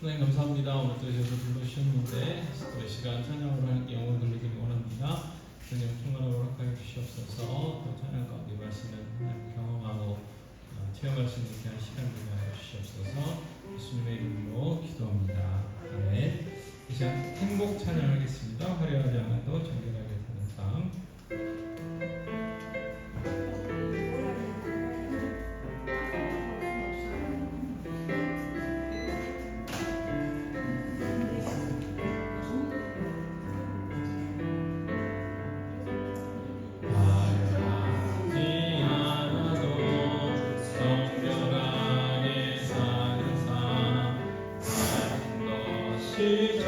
하나님 감사합니다. 오늘 또 이셔서 불러주셨는데 또 이 시간 찬양으로 하나님께 영광 돌리기를 원합니다. 주님 충만하고 허락하여 주시옵소서. 또 찬양 가운데 말씀을 경험하고 체험할 수 있는 귀한 시간 되게 하여 주시옵소서. 예수님의 이름으로 기도합니다. 아멘. 이 시간 행복 찬양하겠습니다. 화려하지 않아도 정결하게 사는 삶.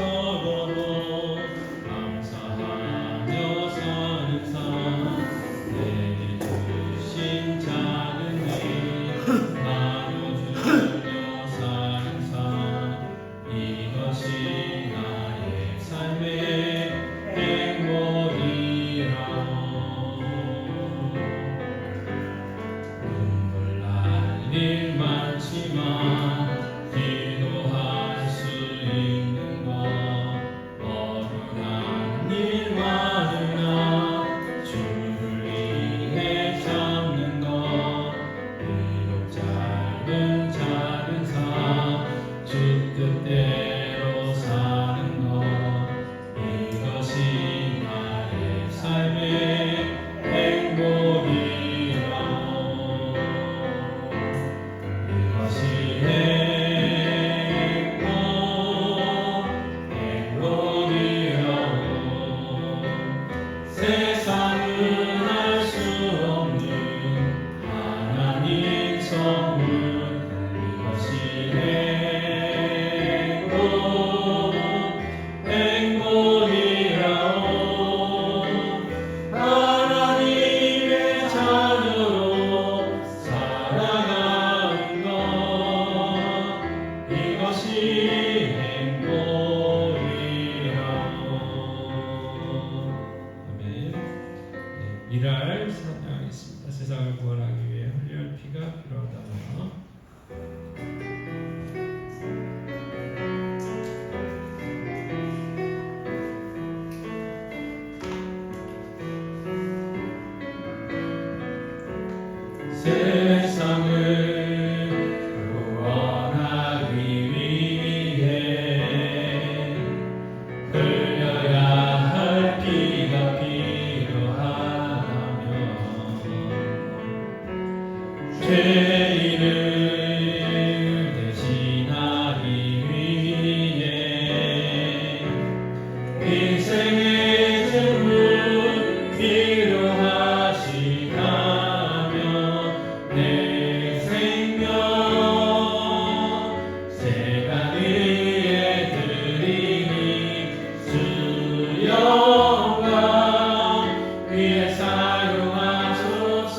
적어도 감사하며 사는 삶 내게 주신 작은 일 나눠주며 사는 삶 이것이 나의 삶의 행복이라 눈물 날 일 많지만 기도할 수 있는 것 어른한 일 많으나 주를 위해 참는 것 비록 짧은 작은 삶 주 뜻대로 사는 것 이것이 나의 삶의 행복이라 이것이 세상은 알 수 없는 하나님 선물 이것이 행복이라오 하나님의 자녀로 살아가는 것 이것이 행복이라오 일할 사랑하겠습니다. 세상을 구원하기 위해 흘릴 피가 필요하다. 세상을 구원하기 위해 흘려야 할 피가 필요하다면 죄인을 대신하기 위해 인생의 제물 필요하시다면 내 생명 새가 위에 드리니 주 영광 위에 사용하소서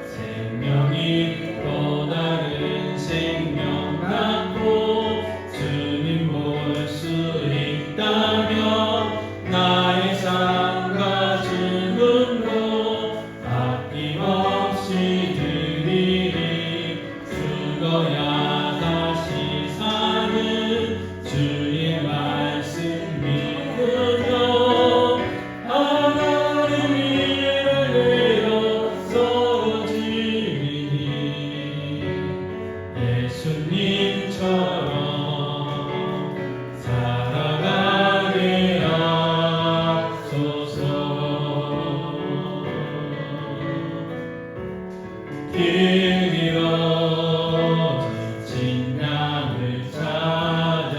생명이 또 다른 생명 갖고 주님 볼 수 있다면 나의 삶과 죽음도 아낌없이 드리리 죽어야 다시 사는 주의 말씀 믿으며 하나님 일을 내어 쏘지니 예수님처럼 살아가게 하소서 길 잃어 지친 양을 찾아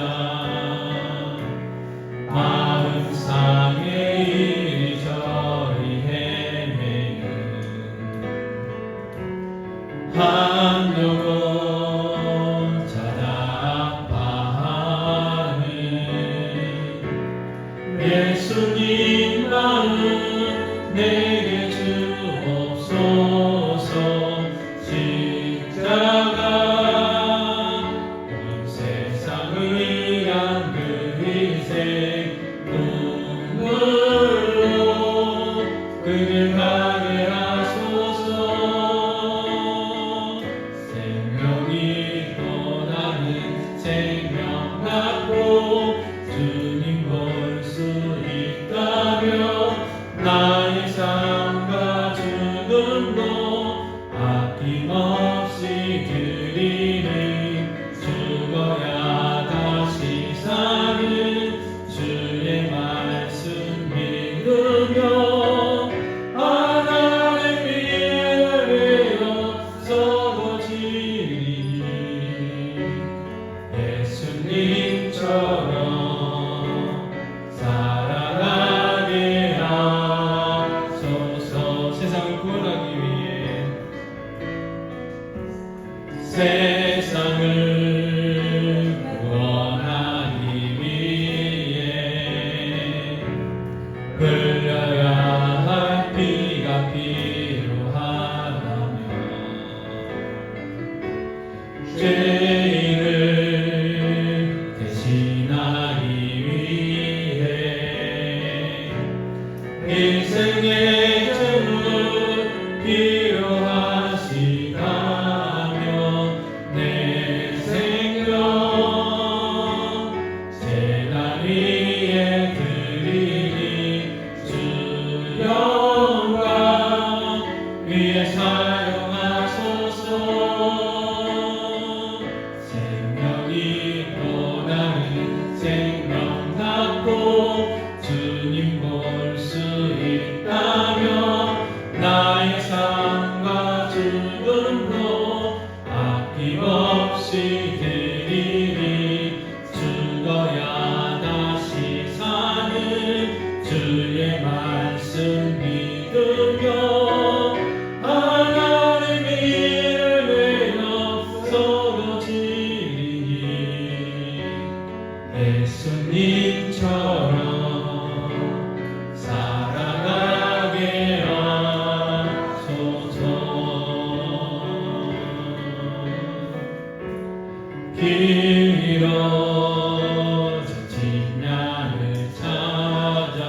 마음 상해 이리저리 헤매는 한 영혼 찾아 드리니 죽어야 다시 사는 주의 말씀 믿으며 하나님의 은혜로 서로 지리니 예수님처럼 살아가게 하소서. 세상을 구원하기 위해 세상을 구원하기 위해 흘려야 할 피가 필요하다면 죄인을 대신하기 위해 인생의 주 필요하시다면 내 생명 제단 위에 드리니 주 영광 위에 사용하소서. 생명이 또 나는 생명 낳고 주님 볼 수 있다면 나의 삶과 죽음도 아낌없이 드리니 죽어야 다시 사는 주의 말씀 믿으며 하나님의 은혜로 서로 지리니 예수님처럼 살아가게 하소서. 길 잃어진 집량을 찾아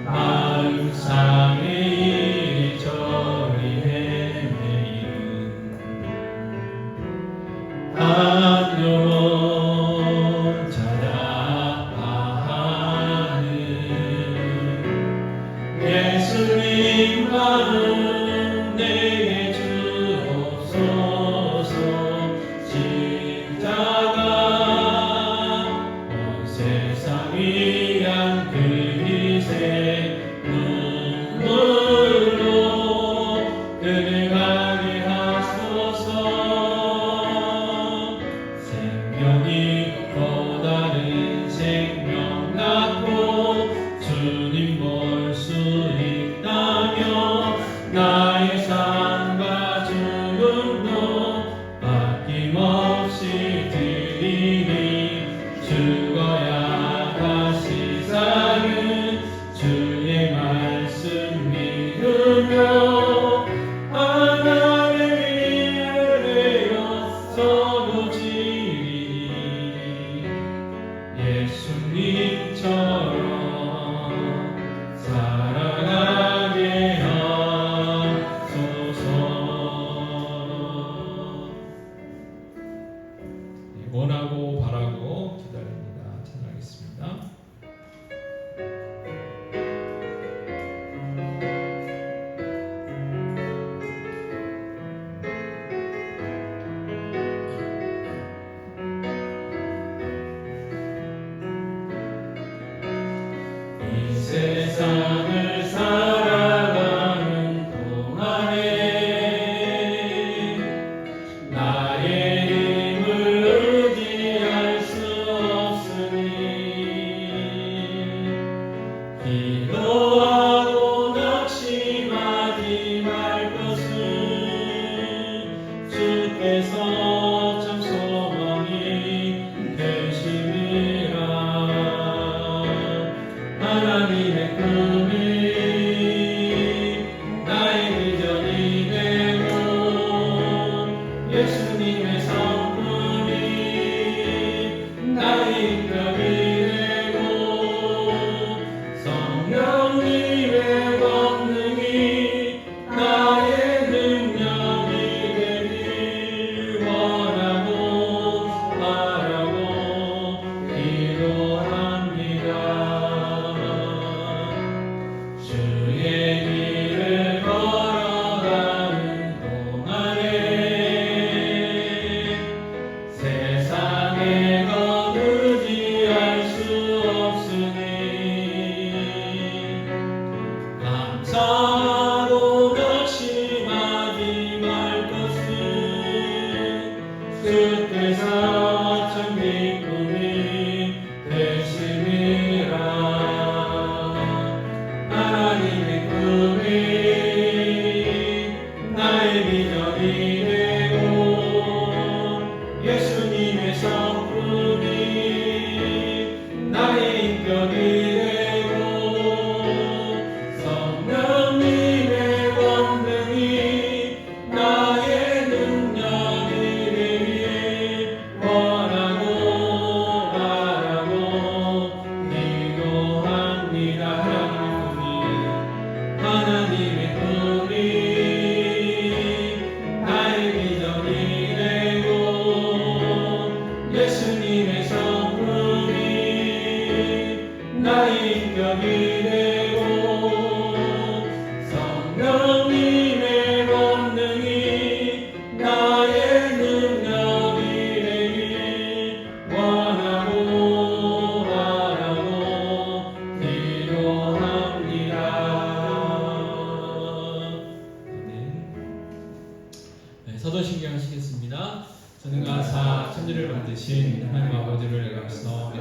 마음상에 이리저리 헤매이는 한 영혼 찾아 아파하는 예수님 마음 내게 주옵소서. 십자가 온 세상 위한 그 희생 눈물로 그를 가게 하소서. 생명이 또 다른 생명 낳고 주님 볼 수 있다면 나의 삶과 죽음도 아낌없이 드리니 죽어야 다시 사는 주의 말씀 믿으며 하나님의 은혜로 서로 지리니 예수님처럼 살아가게 하소서. 원하고 바라고 기다립니다. 찬양하겠습니다. 이 세상을 살아가는 동안에 나의 힘을 의지할 수 없으니 기도하고 낙심하지 말 것은 주께서 참 소망이 되심이라. 하나님의 꿈이 나의 비전이 되고 예수님의 성품이 나의 인격이 되고 성령님의 권능이 나의 능력이 되길 원하고 바라고 기도합니다. 주의 길을 걸어가는 동안에 주께서 참 기쁨이 되심이라. 하나님의 꿈이 나의 비전이 되고 예수님의 성품이 나의 인격이 되고 성령님의 권능이 나의 능력이 되길 원하고 바라고 기도합니다. 하나님의 꿈이 나의 비전이 되고 예수님의 성품이 나의 인격이 되고 성령님의 권능이 나의 능력이 되길 원하고 바라고 기도합니다. 네, 서도신경 하시겠습니다. 전능하사 천지를 만드신 하나님 아버지를 감사하며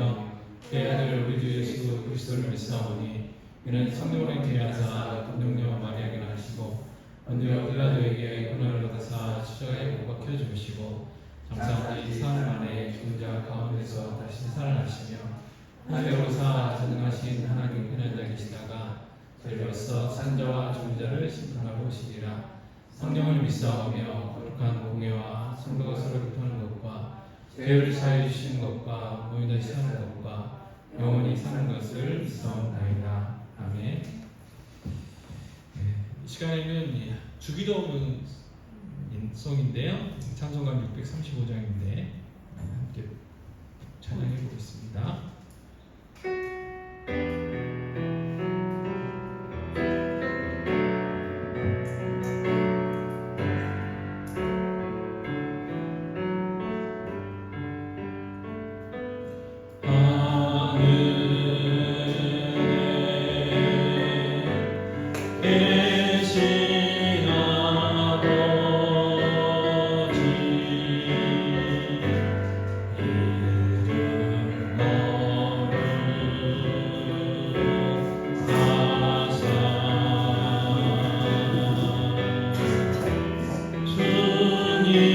그의 아들 우리 주 예수 그리스도를 믿사오니 그는 성령으로 인하여서 동정녀와 마리아에게 나시고 본디오 빌라도에게 고난을 받으사 십자가에 못 박혀 죽으시고 장사하니 사흘 만에 죽은 자 가운데서 다시 살아나시며 하늘에 오르사 전능하신 하나님 편한 자 계시다가 저희로서 산 자와 죽은 자를 심판하러 오시리라. 성령을 믿사오며 거룩한 공예와 성도가 서로 교통하는 것과 죄를 사해 주시는 것과 몸이 다시 사는 것과 영원히 사는 것을 믿사옵나이다. 아멘. 이 시간에는 주기도문송인데요. 찬송가 635장인데 함께 찬양해 보겠습니다. 계신 아버지 이름 거룩하사 주님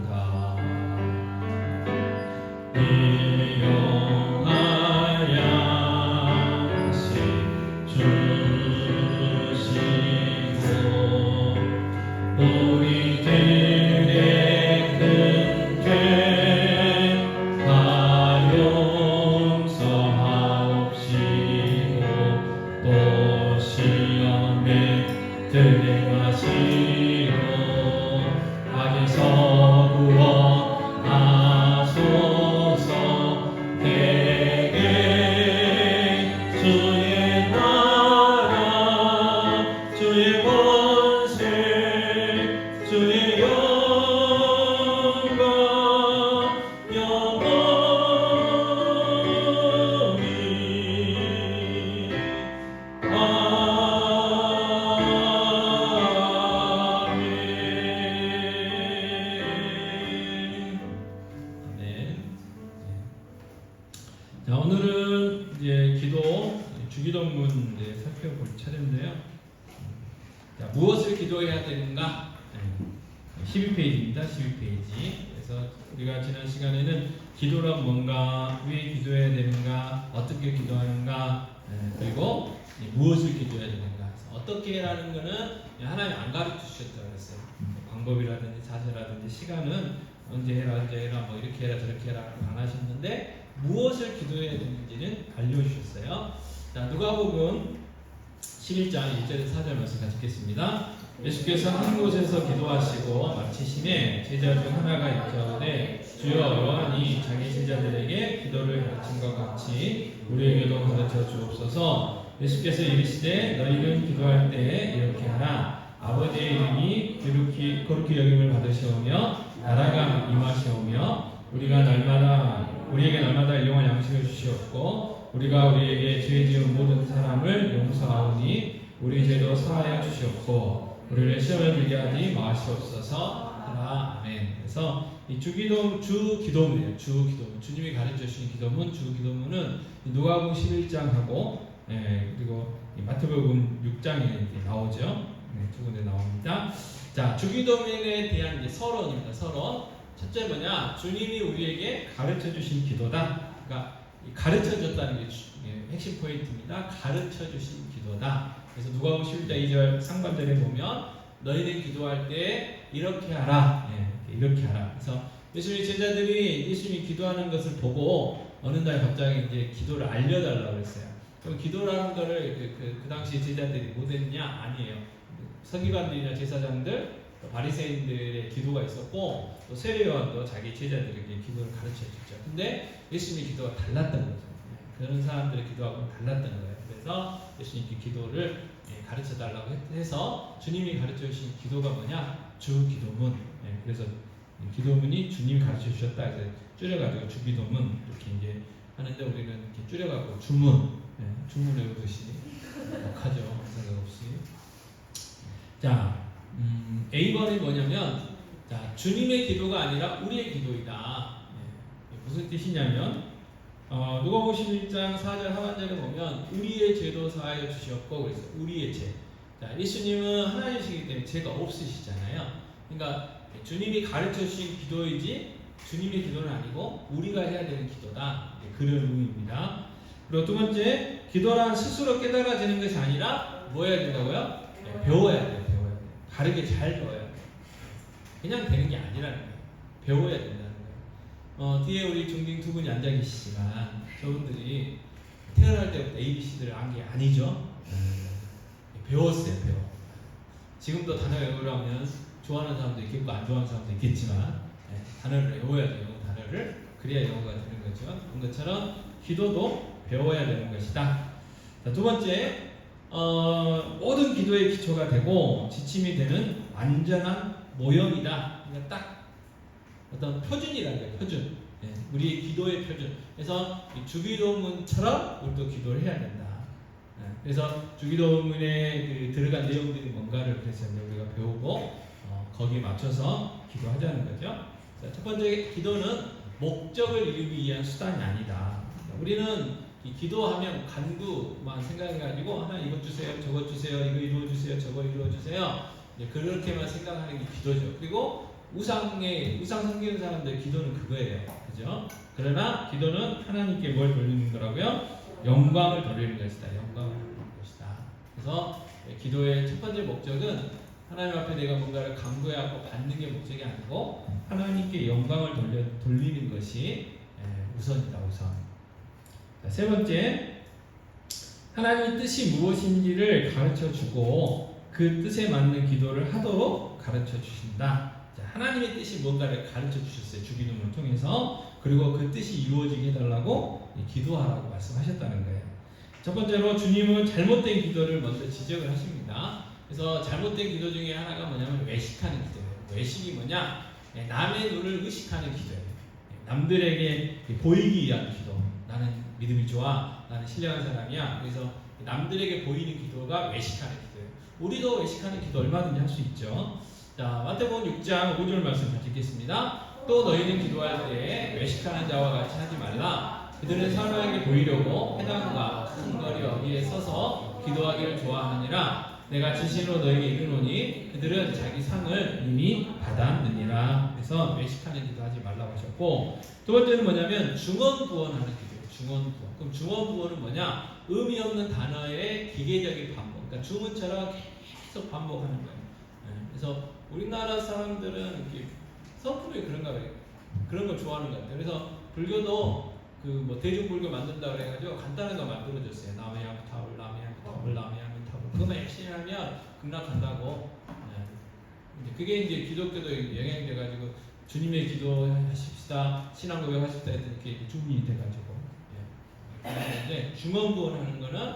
나라 우리들의 큰 죄 다 용서하옵시고 또 시험에 들게 마시고 악에서 구원하소서. 대개 주의 나라 주의 권세 주의 영광 영원히 아멘. 자, 오늘은 이제 주기도문 살펴볼 차례인데요. 자, 무엇을 기도해야 되는가? 12페이지입니다. 12페이지. 그래서 우리가 지난 시간에는 기도란 뭔가, 왜 기도해야 되는가, 어떻게 기도하는가, 그리고 무엇을 기도해야 되는가. 어떻게라는 거는 하나님 안 가르쳐 주셨다고 했어요. 방법이라든지 자세라든지 시간은 언제 해라 뭐 이렇게 해라 저렇게 해라 안 하셨는데 무엇을 기도해야 되는지는 알려주셨어요. 자, 누가복음 11장 1절에서 4절 말씀 같이 읽겠습니다. 예수께서 한 곳에서 기도하시고 마치심에 제자 중 하나가 일깨우되 주여 요한이 자기 제자들에게 기도를 가르친 것 같이 우리에게도 가르쳐 주옵소서. 예수께서 이르시되 너희는 기도할 때 이렇게 하라. 아버지의 이름이 거룩히 여김을 받으시오며 나라가 임하시오며 우리에게 날마다 일용할 양식을 주시옵고 우리가 우리에게 죄 지은 모든 사람을 용서하오니 우리 죄도 사하여 주시옵고 우리를 시험에 들게 하지 마시옵소서 하라. 아멘. 그래서 이 주기도문이에요. 주기도문. 주님이 가르쳐 주신 기도문, 주기도문은 누가복음 11장하고 그리고 마태복음 6장에 나오죠. 두 군데 나옵니다. 자, 주기도문에 대한 이제 서론입니다. 서론. 첫째 뭐냐? 주님이 우리에게 가르쳐 주신 기도다. 그러니까 가르쳐 줬다는 게 핵심 포인트입니다. 가르쳐 주신 기도다. 그래서 누가복음 11장 2절 상반절에 보면 너희는 기도할 때 이렇게 하라. 이렇게 하라. 그래서 예수님의 제자들이 예수님이 기도하는 것을 보고 어느 날 갑자기 이제 기도를 알려달라고 그랬어요. 그럼 기도라는 거를 그 당시 제자들이 못했냐? 아니에요. 서기관들이나 제사장들, 바리새인들의 기도가 있었고 또 세례요한도 자기 제자들에게 기도를 가르쳐줬죠. 근데 예수님의 기도가 달랐던 거죠. 그런 사람들의 기도하고는 달랐던 거예요. 그래서 예수님께 기도를 가르쳐달라고 해서 주님이 가르쳐주신 기도가 뭐냐? 주기도문. 그래서 기도문이 주님이 가르쳐주셨다 해서 줄여가지고 주기도문 이렇게 이제 하는데 우리는 이렇게 줄여가지고 주문. 주문 외우듯이 하죠. 생각 없이. 자, A번이 뭐냐면, 자, 주님의 기도가 아니라 우리의 기도이다. 무슨 뜻이냐면, 누가복음 11장 4절 하반절에 보면 우리의 죄도 사하여 주시옵고 그랬어요. 우리의 죄. 자, 예수님은 하나님이시기 때문에 죄가 없으시잖아요. 그러니까 주님이 가르쳐 주신 기도이지 주님의 기도는 아니고 우리가 해야 되는 기도다. 그런 의미입니다. 그리고 두 번째, 기도란 스스로 깨달아지는 것이 아니라 뭐 해야 된다고요? 배워야 돼요. 다르게 잘 배워야 돼요. 그냥 되는 게 아니라는 거예요. 배워야 된다는 거예요. 뒤에 우리 중딩 두 분이 앉아 계시지만 저분들이 태어날 때부터 ABC들을 안 게 아니죠. 배웠어요. 지금도 단어 외우려 하면 좋아하는 사람도 있겠고 안 좋아하는 사람도 있겠지만 단어를 외워야 돼요. 단어를. 그래야 영어가 되는 거죠. 그런 것처럼 기도도 배워야 되는 것이다. 자, 두 번째, 모든 기도의 기초가 되고 지침이 되는 완전한 모형이다. 그러니까 딱 어떤 표준이라는 거예요. 표준. 우리의 기도의 표준. 그래서 주기도문처럼 우리도 기도를 해야 된다. 그래서 주기도문에 들어간 내용들이 뭔가를 그래서 우리가 배우고 거기에 맞춰서 기도하자는 거죠. 자, 첫 번째, 기도는 목적을 이루기 위한 수단이 아니다. 우리는 이 기도하면 간구만 생각해가지고 하나님 이것 주세요, 저것 주세요, 이거 이루어주세요, 저거 이루어주세요. 그렇게만 생각하는 게 기도죠. 그리고 우상 섬기는 사람들의 기도는 그거예요. 그죠? 그러나 기도는 하나님께 뭘 돌리는 거라고요? 영광을 돌리는 것이다. 영광을 돌리는 것이다. 그래서 기도의 첫 번째 목적은 하나님 앞에 내가 뭔가를 간구해갖고 받는 게 목적이 아니고 하나님께 영광을 돌리는 것이 우선이다. 우선. 자, 세 번째, 하나님의 뜻이 무엇인지를 가르쳐주고 그 뜻에 맞는 기도를 하도록 가르쳐주신다. 자, 하나님의 뜻이 뭔가를 가르쳐주셨어요. 주기도문을 통해서. 그리고 그 뜻이 이루어지게 해달라고 기도하라고 말씀하셨다는 거예요. 첫 번째로 주님은 잘못된 기도를 먼저 지적을 하십니다. 그래서 잘못된 기도 중에 하나가 뭐냐면 외식하는 기도예요. 외식이 뭐냐? 남의 눈을 의식하는 기도예요. 남들에게 보이기 위한 기도. 나는 믿음이 좋아. 나는 신령한 사람이야. 그래서 남들에게 보이는 기도가 외식하는 기도예요. 우리도 외식하는 기도 얼마든지 할 수 있죠. 자, 마태복음 6장 5절 말씀 같이 읽겠습니다. 또 너희는 기도할 때 외식하는 자와 같이 하지 말라. 그들은 사람에게 보이려고 회당과 큰 거리 어귀에 서서 기도하기를 좋아하느니라. 내가 진실로 너에게 이르노니 그들은 자기 상을 이미 받았느니라. 그래서 외식하는 기도하지 말라고 하셨고, 두 번째는 뭐냐면 중언부언하는 기도예요. 중언부언. 그럼 중언부언은 뭐냐? 의미 없는 단어의 기계적인 반복. 그러니까 주문처럼 계속 반복하는 거예요. 그래서 우리나라 사람들은 이렇게 서프로에 그런가 봐요. 그런 걸 좋아하는 것 같아요. 그래서 불교도 뭐 대중불교 만든다 그래가지고 간단한 거 만들어줬어요. 남해양타불, 남해양타불, 남해양타불. 그거만 열심히 하면 극락한다고. 그게 이제 기독교도 영향돼가지고 주님의 기도하십시다, 신앙 고백하십시다 이렇게 주문이 돼가지고. 그런데 중언부언하는 거는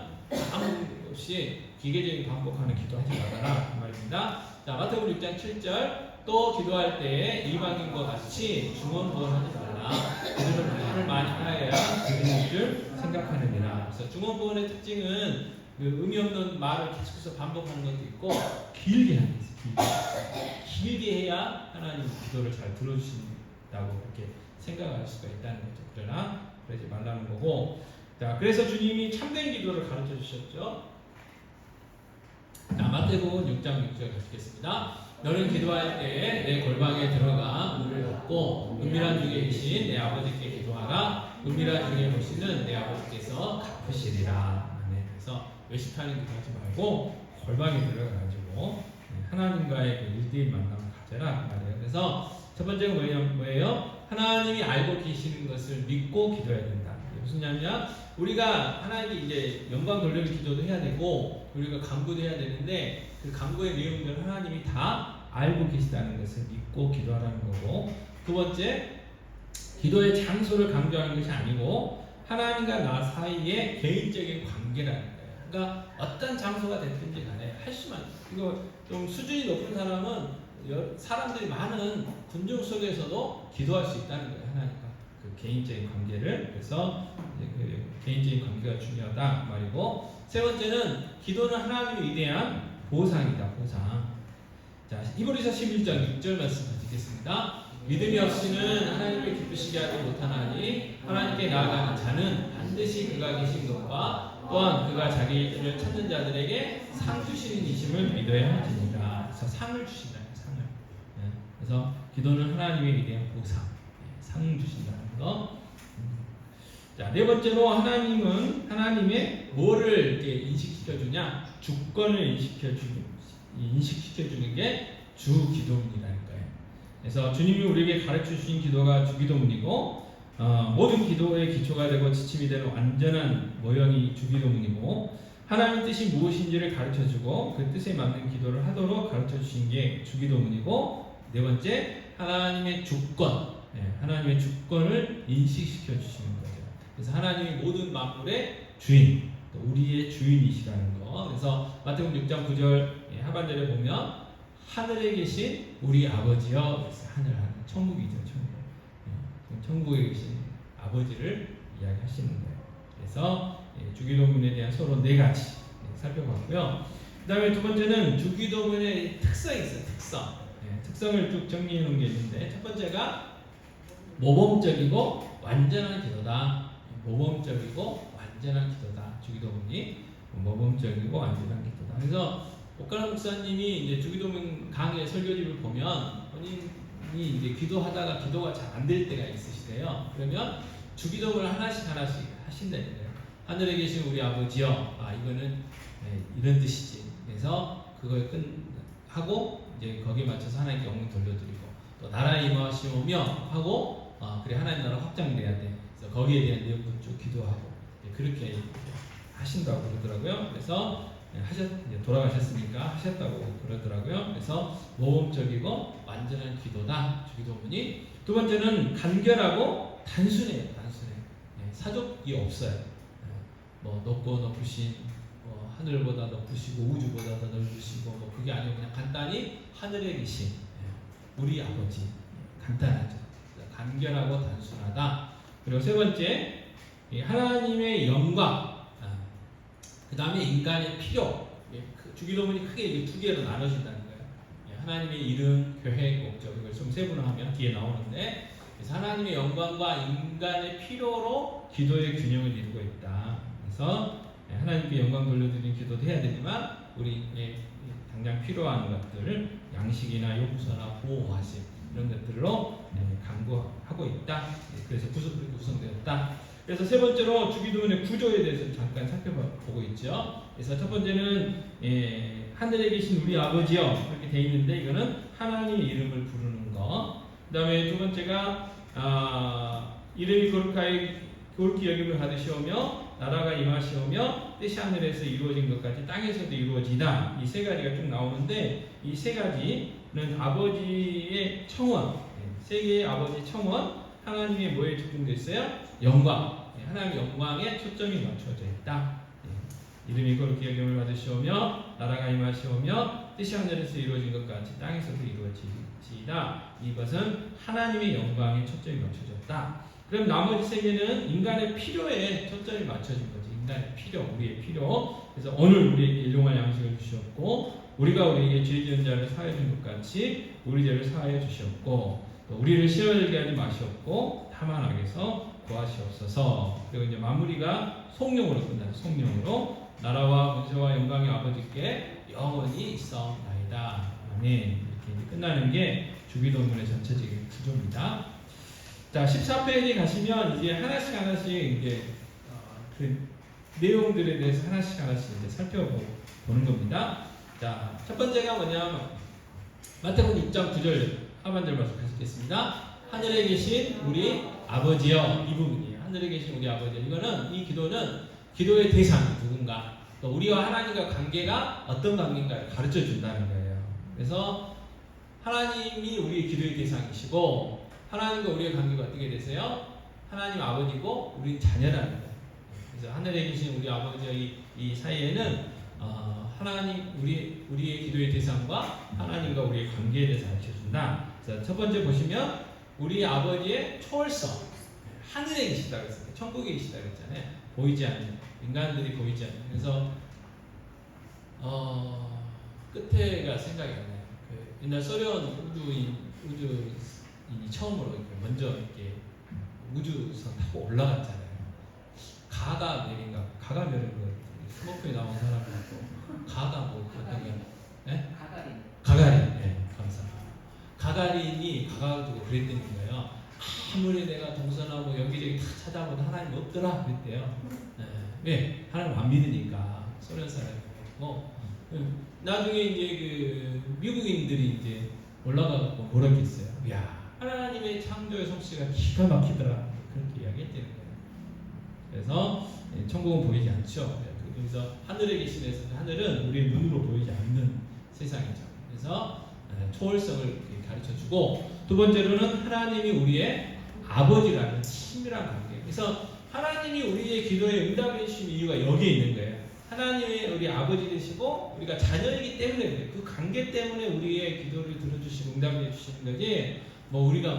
아무 없이 기계적인 반복하는 기도하지 말아라 그 말입니다. 자, 마태복음 6장 7절 또 기도할 때에 이방인과 같이 중언부언하지 말라. 그들은 말을 많이 하여야 들리는 줄 생각하느니라. 그래서 중언부언의 특징은 그 의미 없는 말을 계속해서 반복하는 것도 있고 길게 하는 게 있어요. 길게 해야 하나님 기도를 잘 들어주신다고 이렇게 생각할 수가 있다는 거죠. 그러나 그러지 말라는 거고. 자, 그래서 주님이 참된 기도를 가르쳐 주셨죠. 자, 마태복음 6장 6절 가시겠습니다. 너는 기도할 때에 내 골방에 들어가 문을 닫고 은밀한 중에 계신 내 아버지께 기도하라. 은밀한 중에 보시는 내 아버지께서 갚으시리라. 네, 그래서 외식하는 기도하지 말고 골방에 들어가가지고 하나님과의 그 1대1 만남을 가져라 그 말이에요. 그래서 첫 번째가 뭐예요? 하나님이 알고 계시는 것을 믿고 기도해야 된다. 무슨 말이냐? 우리가 하나님께 이제 영광 돌리는 기도도 해야 되고 우리가 간구도 해야 되는데 그 간구의 내용들을 하나님이 다 알고 계시다는 것을 믿고 기도하라는 거고, 두 번째, 기도의 장소를 강조하는 것이 아니고 하나님과 나 사이의 개인적인 관계라는 거예요. 그러니까 어떤 장소가 됐든지 간에 할 수만, 이거 좀 수준이 높은 사람은 사람들이 많은 군중 속에서도 기도할 수 있다는 거예요. 하나님과 그 개인적인 관계를. 그래서 그 개인적인 관계가 중요하다 말이고, 세 번째는 기도는 하나님의 위대한 보상이다. 보상. 자, 히브리서 11장 6절 말씀 가지겠습니다. 믿음이 없이는 하나님을 기쁘시게 하지 못하나니 하나님께 나아가는 자는 반드시 그가 계신 것과 또한 그가 자기를 찾는 자들에게 상 주시는 이심을 믿어야 하니라. 그래서 상을 주신다. 상을. 네. 그래서 기도는 하나님의 위대한 보상, 상 주신다는 거. 자, 네 번째로 하나님은 하나님의 뭐를 이렇게 인식시켜 주냐? 주권을 인식시켜 주는 게 주기도문이라는 거예요. 그래서 주님이 우리에게 가르쳐 주신 기도가 주기도문이고, 모든 기도의 기초가 되고 지침이 되는 완전한 모형이 주기도문이고, 하나님 뜻이 무엇인지를 가르쳐 주고 그 뜻에 맞는 기도를 하도록 가르쳐 주신 게 주기도문이고, 네 번째, 하나님의 주권, 하나님의 주권을 인식시켜 주시는 거죠. 그래서 하나님이 모든 만물의 주인, 우리의 주인이시라는 거. 그래서 마태복음 6장 9절 하반절에 보면 하늘에 계신 우리 아버지여, 그래서 하늘, 천국이죠, 천국. 천국에 계신 아버지를 이야기하시는 거예요. 그래서 주기도문에 대한 서로 네 가지 살펴봤고요. 그 다음에 두 번째는 주기도문의 특성이 있어요. 특성을 쭉 정리해 놓은 게 있는데, 첫 번째가 모범적이고 완전한 기도다. 모범적이고 완전한 기도다. 주기도문이 모범적이고 완전한 기도다. 그래서 옥가람 목사님이 이제 주기도문 강의 설교집을 보면 본인이 이제 기도하다가 기도가 잘 안 될 때가 있으시대요. 그러면 주기도문을 하나씩 하신다는데요. 하늘에 계신 우리 아버지여, 이거는 이런 뜻이지. 그래서 그걸 하고 이제 거기에 맞춰서 하나님께 영광 돌려드리고, 또 나라의 임하시오며 하고, 그래 하나님 나라 확장돼야 돼. 그래서 거기에 대한 내용도 쭉 기도하고 그렇게 하신다고 그러더라고요. 그래서 돌아가셨으니까 하셨다고 그러더라고요. 그래서 모범적이고 완전한 기도다. 주기도문이. 두 번째는 간결하고 단순해요. 사족이 없어요. 뭐 높고 높으신, 하늘보다 높으시고 우주보다 더 넓으시고 그게 아니고 그냥 간단히 하늘에 계신 우리 아버지. 간단하죠. 간결하고 단순하다. 그리고 세 번째, 하나님의 영광. 그 다음에 인간의 필요. 주기도문이 크게 두 개로 나눠진다는 거예요. 하나님의 이름, 계획, 목적, 이걸 좀 세분화하면 뒤에 나오는데, 그래서 하나님의 영광과 인간의 필요로 기도의 균형을 이루고 있다. 그래서 하나님께 영광 돌려드리는 기도도 해야 되지만 우리 당장 필요한 것들을 양식이나 용서나 보호하심 이런 것들로 강구하고 있다. 그래서 구성되었다. 그래서 세 번째로 주기도문의 구조에 대해서 잠깐 살펴보고 있죠. 그래서 첫 번째는 하늘에 계신 우리 아버지요 이렇게 돼 있는데, 이거는 하나님의 이름을 부르는 거. 그 다음에 두 번째가 이름이 거룩히 여김을 받으시오며 나라가 임하시오며 뜻이 하늘에서 이루어진 것 같이 땅에서도 이루어지다. 이 세 가지가 쭉 나오는데, 이 세 가지는 아버지의 청원, 세계의 아버지 청원, 하나님의 뭐에 집중되어 있어요? 영광. 하나님의 영광에 초점이 맞춰져 있다. 이름이 거룩히 여김을 받으시오며 나라가 임하시오며 뜻이 하늘에서 이루어진 것 같이 땅에서도 이루어지이다. 이것은 하나님의 영광에 초점이 맞춰졌다. 그럼 나머지 세 개는 인간의 필요에 초점이 맞춰진 거지. 인간의 필요, 우리의 필요. 그래서 오늘 우리에게 일용할 양식을 주셨고 우리가 우리에게 죄 지은 자를 사하여 준 것 같이 우리 죄를 사하여 주셨고 또 우리를 시험에 들게 하지 마시옵고 다만 악에서 구하시옵소서. 그리고 이제 마무리가 성령으로 끝나요. 성령으로 나라와 권세와 영광의 아버지께 영원히 있사옵나이다. 아멘. 이렇게 이제 끝나는 게 주기도문의 전체적인 구조입니다. 자, 14페이지 가시면 이제 하나씩 이제 그 내용들에 대해서 하나씩 이제 살펴보는 겁니다. 자, 첫 번째가 뭐냐면 마태복음 6장 9절 하반절 말씀 하시겠습니다. 하늘에 계신 우리 아버지여, 이 부분이에요. 하늘에 계신 우리 아버지여. 이거는 이 기도는 기도의 대상이 누군가, 또 우리와 하나님과 관계가 어떤 관계인가를 가르쳐 준다는 거예요. 그래서 하나님이 우리의 기도의 대상이시고 하나님과 우리의 관계가 어떻게 되세요? 하나님 아버지고 우리는 자녀라는 거예요. 그래서 하늘에 계신 우리 아버지의 이 사이에는 하나님 우리의 기도의 대상과 하나님과 우리의 관계에 대해서 가르쳐준다. 그래서 첫 번째 보시면 우리 아버지의 초월성, 하늘에 계시다고 했어요. 천국에 계시다고 했잖아요. 보이지 않는, 인간들이 보이지 않는. 그래서 끝에가 생각이 안 나요. 그 옛날 소련 우주인이 처음으로 이렇게 먼저 이렇게 우주선 타고 올라갔잖아요. 가가면은 그 스모크에 나온 사람이고 가가 뭐 어떤 게? 네? 가가린. 네, 감사합니다. 가가린이 가가지고 그랬다는 거예요. 아무리 내가 동선하고 여기저기 다 찾아봐도 하나님 없더라 그랬대요. 네. 왜? 하나님 안 믿으니까 소련 사람이고. 나중에 이제 그 미국인들이 이제 올라가고 뭐라 했어요. 야, 하나님의 창조의 솜씨가 기가 막히더라. 그렇게 이야기했다는 거예요. 그래서 천국은 보이지 않죠. 그래서 하늘에 계신 데서 하늘은 우리의 눈으로 보이지 않는 세상이죠. 그래서 초월성을 가르쳐주고, 두 번째로는 하나님이 우리의 아버지라는 친밀한 관계. 그래서 하나님이 우리의 기도에 응답해 주신 이유가 여기에 있는 거예요. 하나님이 우리 아버지 되시고 우리가 자녀이기 때문에 그 관계 때문에 우리의 기도를 들어주시고 응답해 주시는 거지. 뭐 우리가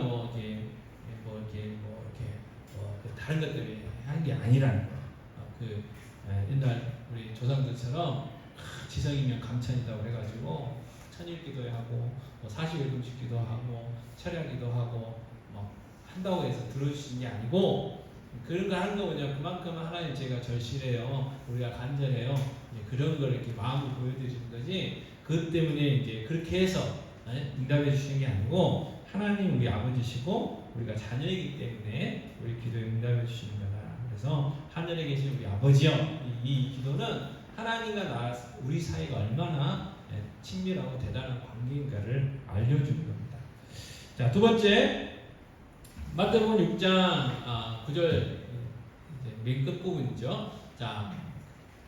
다른 것 때문에 하는 게 아니라는 거예요. 옛날 우리 조상들처럼 지성이면 감천이라고 해가지고 천일 기도하고 40일 금식 기도하고 철야 기도하고 한다고 해서 들어주시는 게 아니고, 그런 거 하는 거 뭐냐, 그만큼 하나님 제가 절실해요, 우리가 간절해요, 그런 걸 이렇게 마음을 보여드리는 거지. 그것 때문에 이제 그렇게 해서 응답해 주시는 게 아니고, 하나님 우리 아버지시고 우리가 자녀이기 때문에 우리 기도에 응답해 주시는 거다. 그래서 하늘에 계신 우리 아버지여, 이 기도는 하나님과 우리 사이가 얼마나 친밀하고 대단한 관계인가를 알려주는 겁니다. 자, 두 번째 마태복음 6장 9절 맨 끝부분이죠. 자,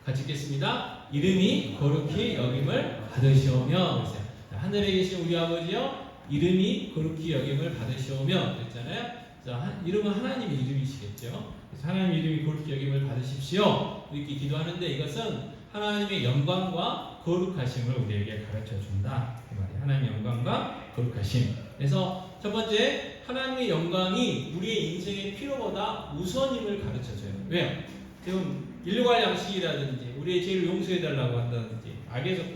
같이 읽겠습니다. 이름이 거룩히 여김을 받으시오며. 하늘에 계신 우리 아버지여, 이름이 거룩히 여김을 받으시오며 그랬잖아요. 자, 이름은 하나님의 이름이시겠죠. 그래서 하나님의 이름이 거룩히 여김을 받으십시오 이렇게 기도하는데, 이것은 하나님의 영광과 거룩하심을 우리에게 가르쳐 준다 그 말이에요. 하나님의 영광과 거룩하심. 그래서 첫 번째, 하나님의 영광이 우리의 인생의 필요보다 우선임을 가르쳐줘요. 왜요? 지금 일용할 양식이라든지 우리의 죄를 용서해달라고 한다든지 악에서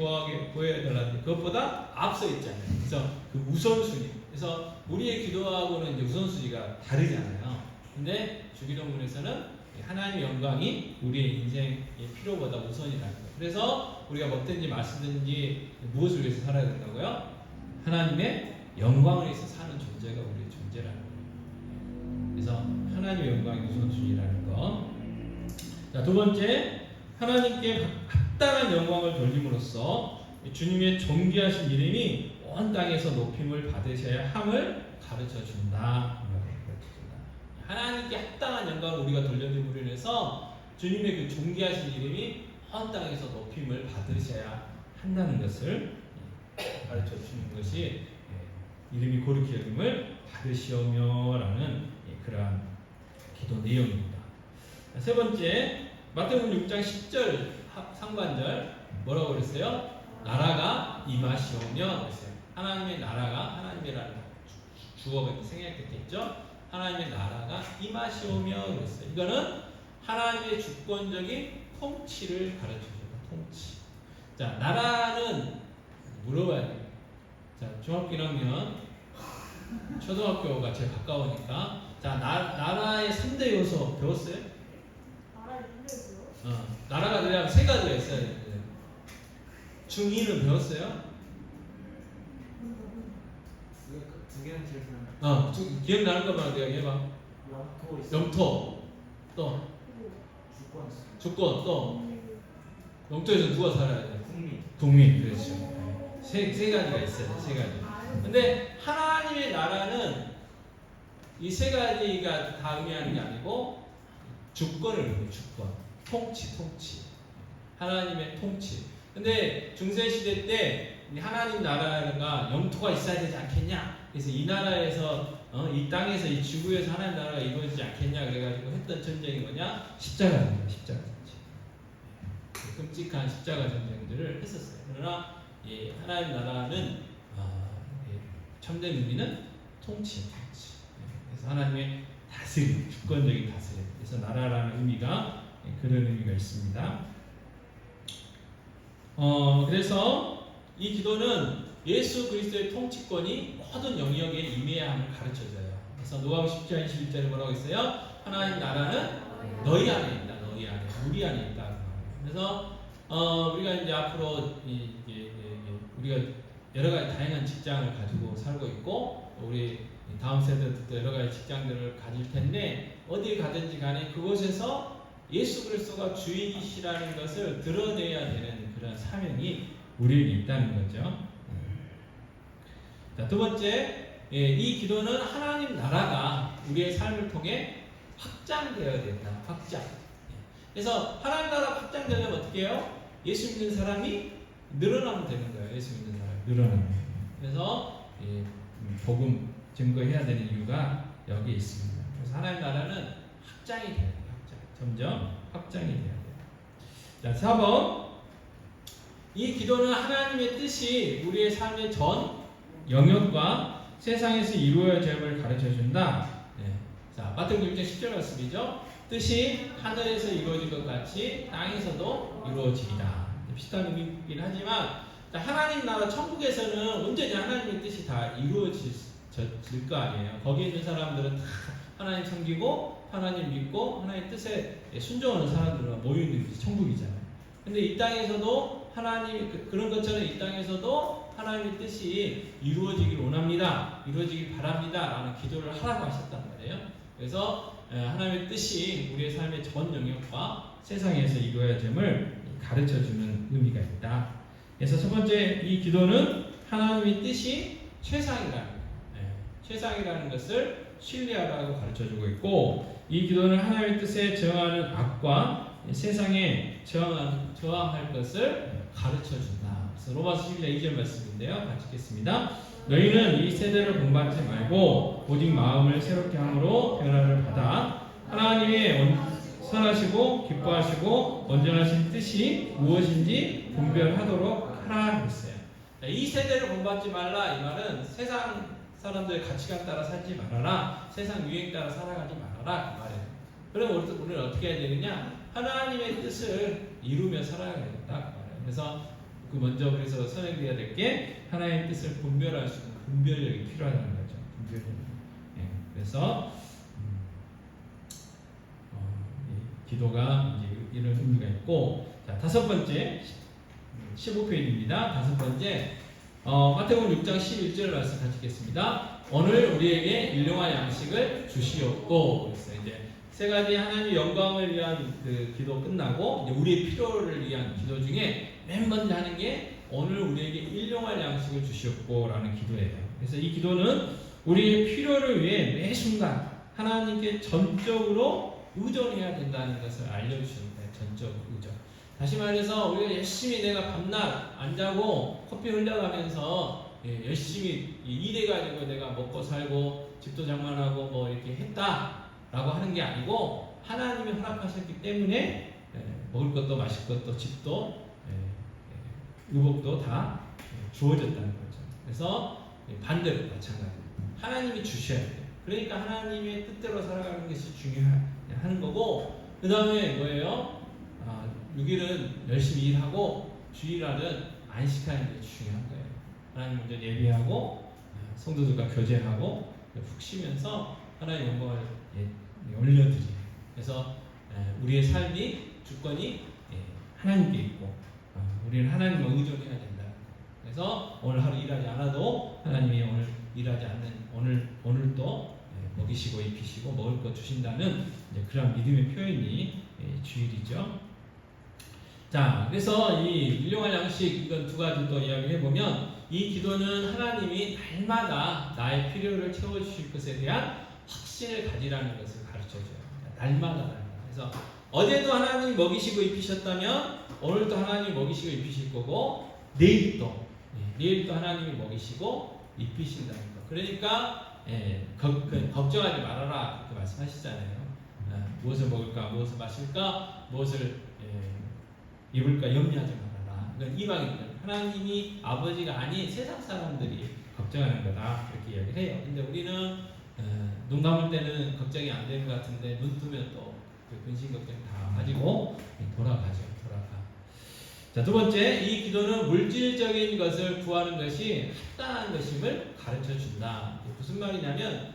구해달라든지 그것보다 앞서 있잖아요. 그래서 그 우선순위. 그래서 우리의 기도하고는 이제 우선순위가 다르잖아요. 근데 주기도문에서는 하나님의 영광이 우리의 인생의 필요보다 우선이라는 거예요. 그래서 우리가 먹든지 마시든지 무엇을 위해서 살아야 된다고요? 하나님의 영광을 위해서 사는 존재가 우리의 존재라는 거예요. 그래서 하나님의 영광이 우선순위라는 거. 자, 두 번째, 하나님께 합당한 영광을 돌림으로써 주님의 존귀하신 이름이 온 땅에서 높임을 받으셔야 함을 가르쳐 준다. 하나님께 합당한 영광을 우리가 돌려드림으로 인해서 주님의 그 존귀하신 이름이 온 땅에서 높임을 받으셔야 한다는 것을 가르쳐 주는 것이 이름이 거룩히 여김을 받으시오며라는 그러한 기도 내용입니다. 세 번째, 마태복음 6장 10절 상반절 뭐라고 그랬어요? 나라가 임하시오며 그랬어요. 하나님의 나라가 하나님이라는 주어가 생략됐겠죠? 하나님의 나라가 임하시오며 그랬어요. 이거는 하나님의 주권적인 통치를 가르쳐줘요. 통치. 자, 나라는 물어봐야 돼요. 자, 중학교 1학년, 초등학교가 제일 가까우니까. 자, 나라의 3대 요소 배웠어요? 나라의 3대 요소요? 나라가 되려면 세 가지가 있어야 돼요. 중의는 배웠어요? 두 개는 제일 잘 기억나는 것만 내가 해봐. 영토 있어. 영토, 또 주권 있어. 주권, 또 영토에서 누가 살아야 돼? 국민. 국민, 그렇죠. 세 가지가 있어요. 세 가지. 근데 하나님의 나라는 이 세 가지가 다 의미하는 게 아니고 주권을 의미해요. 주권, 통치. 하나님의 통치. 근데 중세 시대 때 하나님 나라가 영토가 있어야 되지 않겠냐? 그래서 이 나라에서 이 땅에서 이 지구에서 하나님 나라가 이루어지지 않겠냐? 그래가지고 했던 전쟁이 뭐냐? 십자가 전쟁, 십자가 전쟁. 끔찍한 십자가 전쟁들을 했었어요. 그러나 하나님 나라는 참된 의미는 통치. 그래서 하나님의 다스림, 주권적인 다스림. 그래서 나라라는 의미가 그런 의미가 있습니다. 그래서 이 기도는 예수 그리스도의 통치권이 모든 영역에 임해야 함을 가르쳐줘요. 그래서 노아복 10장 21절에 뭐라고 했어요? 하나님 나라는 너희 안에 있다. 너희 안에, 우리 안에 있다. 그래서 우리가 이제 앞으로 우리가 여러 가지 다양한 직장을 가지고 살고 있고 우리 다음 세대들도 여러 가지 직장들을 가질 텐데 어디 가든지 간에 그곳에서 예수 그리스도가 주인이시라는 것을 드러내야 되는 그런 사명이 우리에게 있다는 거죠. 자, 두 번째, 이 기도는 하나님 나라가 우리의 삶을 통해 확장되어야 된다. 확장. 그래서 하나님 나라가 확장되려면 어떻게 해요? 예수 믿는 사람이 늘어나면 되는 거예요. 예수 믿는 사람이 늘어나면. 그래서 복음 증거해야 되는 이유가 여기에 있습니다. 그래서 하나님 나라는 확장이 돼야 돼요. 점점 확장이 돼야 돼요. 자, 4번. 이 기도는 하나님의 뜻이 우리의 삶의 전 영역과 세상에서 이루어짐을 가르쳐준다. 자, 마태복음 6장 10절 말씀이죠. 뜻이 하늘에서 이루어진 것 같이 땅에서도 이루어지리라. 비슷한 의미이긴 하지만 하나님 나라 천국에서는 온전히 하나님의 뜻이 다 이루어질 거 아니에요. 거기에 있는 사람들은 다 하나님 섬기고 하나님 믿고 하나님 뜻에 순종하는 사람들은 모여 있는 것이 천국이잖아요. 근데 이 땅에서도 하나님 그런 것처럼 이 땅에서도 하나님의 뜻이 이루어지길 원합니다. 이루어지길 바랍니다. 라는 기도를 하라고 하셨단 말이에요. 그래서 하나님의 뜻이 우리의 삶의 전 영역과 세상에서 이루어야 됨을 가르쳐주는 의미가 있다. 그래서 첫 번째 이 기도는 하나님의 뜻이 최상이라는 최상이라는 것을 신뢰하라고 가르쳐주고 있고 이 기도는 하나님의 뜻에 저항하는 악과 세상에 저항할 것을 가르쳐준다. 그래서 로마서 12장 2절 말씀인데요. 같이 읽겠습니다. 너희는 이 세대를 본받지 말고 오직 마음을 새롭게 함으로 변화를 받아 하나님의 선하시고 기뻐하시고 온전하신 뜻이 무엇인지 분별하도록 하라 했어요. 이 세대를 본받지 말라 이 말은 세상 사람들의 가치관 따라 살지 말아라. 세상 유행 따라 살아가지 말아라 그 말이에요. 그럼 우리는 어떻게 해야 되느냐? 하나님의 뜻을 이루며 살아가야 된다 그 말이에요. 그래서 그래서 선행되어야 될 게 하나님의 뜻을 분별할 수 있는 분별력이 필요하다는 거죠. 분별력. 그래서 기도가 이제 이런 의미가 있고, 자, 다섯 번째 15페이지입니다. 다섯 번째 마태복음 6장 11절 말씀 같이 읽겠습니다. 오늘 우리에게 일용할 양식을 주시옵고. 이제 세 가지 하나님의 영광을 위한 그 기도 끝나고 이제 우리의 필요를 위한 기도 중에 맨 먼저 하는 게 오늘 우리에게 일용할 양식을 주시옵고라는 기도예요. 그래서 이 기도는 우리의 필요를 위해 매 순간 하나님께 전적으로 의존해야 된다는 것을 알려주시는 거예요. 전적 의존. 다시 말해서 우리가 열심히 내가 밤낮 안 자고 커피 흘려가면서 열심히 일해가지고 내가 먹고 살고 집도 장만하고 뭐 이렇게 했다라고 하는 게 아니고 하나님이 허락하셨기 때문에 먹을 것도 마실 것도 집도 의복도 다 주어졌다는 거죠. 그래서 반대로 마찬가지로 하나님이 주셔야 돼요. 그러니까 하나님의 뜻대로 살아가는 것이 중요한 거고, 그 다음에 뭐예요? 6일은 열심히 일하고 주일날은 안식하는 게 중요한 거예요. 하나님 먼저 예배하고 성도들과 교제하고 푹 쉬면서 하나님의 영광을 올려드려요. 그래서 우리의 삶이 주권이 하나님께 있고 우리는 하나님을 의존해야 된다. 그래서 오늘 하루 일하지 않아도 하나님이 오늘 일하지 않는 오늘도 먹이시고 입히시고 먹을 것 주신다는 그런 믿음의 표현이 주일이죠. 자, 그래서 이 일용할 양식 이건 두 가지 또 이야기해 보면 이 기도는 하나님이 날마다 나의 필요를 채워주실 것에 대한 확신을 가지라는 것을 가르쳐줘요. 날마다. 그래서 어제도 하나님이 먹이시고 입히셨다면 오늘도 하나님이 먹이시고 입히실 거고 내일도 하나님이 먹이시고 입히신다는 거. 그러니까 걱정하지 말아라 그렇게 말씀하시잖아요. 무엇을 먹을까, 무엇을 마실까, 무엇을 입을까 염려하지 말아라. 그러니까 이방인들 하나님이 아버지가 아닌 세상 사람들이 걱정하는 거다 그렇게 이야기를 해요. 근데 우리는 눈 감을 때는 걱정이 안 되는 것 같은데 눈 뜨면 또 근심 걱정 다 가지고 돌아가죠. 자, 두 번째, 이 기도는 물질적인 것을 구하는 것이 합당한 것임을 가르쳐 준다. 무슨 말이냐면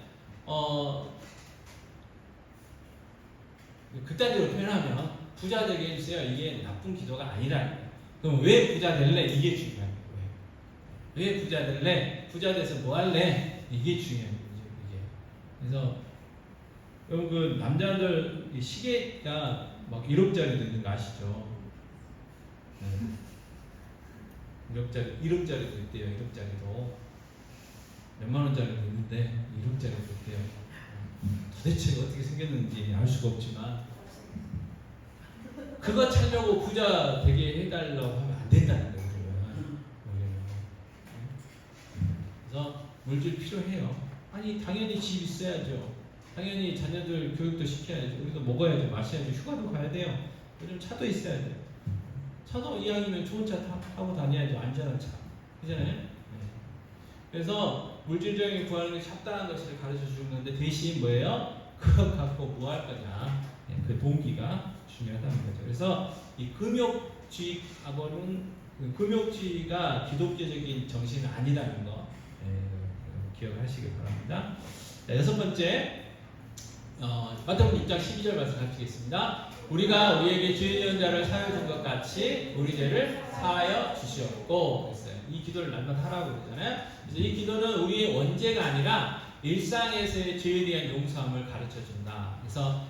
극단적으로 표현하면 부자 되게 해주세요. 이게 나쁜 기도가 아니라는 거예요. 그럼 왜 부자 될래? 이게 중요한 거예요. 왜 부자 될래? 부자 돼서 뭐 할래? 이게 중요한 거죠. 이게. 그래서 여러분 그 남자들 시계가 막 1억짜리도 있는 거 아시죠? 1억짜리도 있대요. 1억짜리도 몇만 원짜리도 있는데 1억짜리도 있대요. 도대체 어떻게 생겼는지 알 수가 없지만 그거 찾려고 부자 되게 해달라고 하면 안 된다는 거예요. 그래서 물질 필요해요. 아니 당연히 집 있어야죠. 당연히 자녀들 교육도 시켜야죠. 우리도 먹어야죠. 마셔야죠. 휴가도 가야 돼요. 요즘 차도 있어야 돼요. 차도 이왕이면 좋은 차 타고 다녀야죠. 안전한 차. 그잖아요? 네. 그래서 물질적인 구하는 것이 합당한 것을 가르쳐 주는 건데 대신 뭐예요? 그거 갖고 뭐 할 거냐. 네. 그 동기가 중요하다는 거죠. 그래서 이 금욕주의하고는 금욕주의가 기독교적인 정신은 아니라는 거 기억하시기 바랍니다. 자, 여섯 번째 마태복음 6장 12절 말씀 가르치겠습니다. 우리가 우리에게 죄 지은 자를 사하여 준 것 같이 우리 죄를 사하여 주시옵고 그랬어요. 이 기도를 날마다 하라고 그러잖아요. 그래서 이 기도는 우리의 원죄가 아니라 일상에서의 죄에 대한 용서함을 가르쳐 준다. 그래서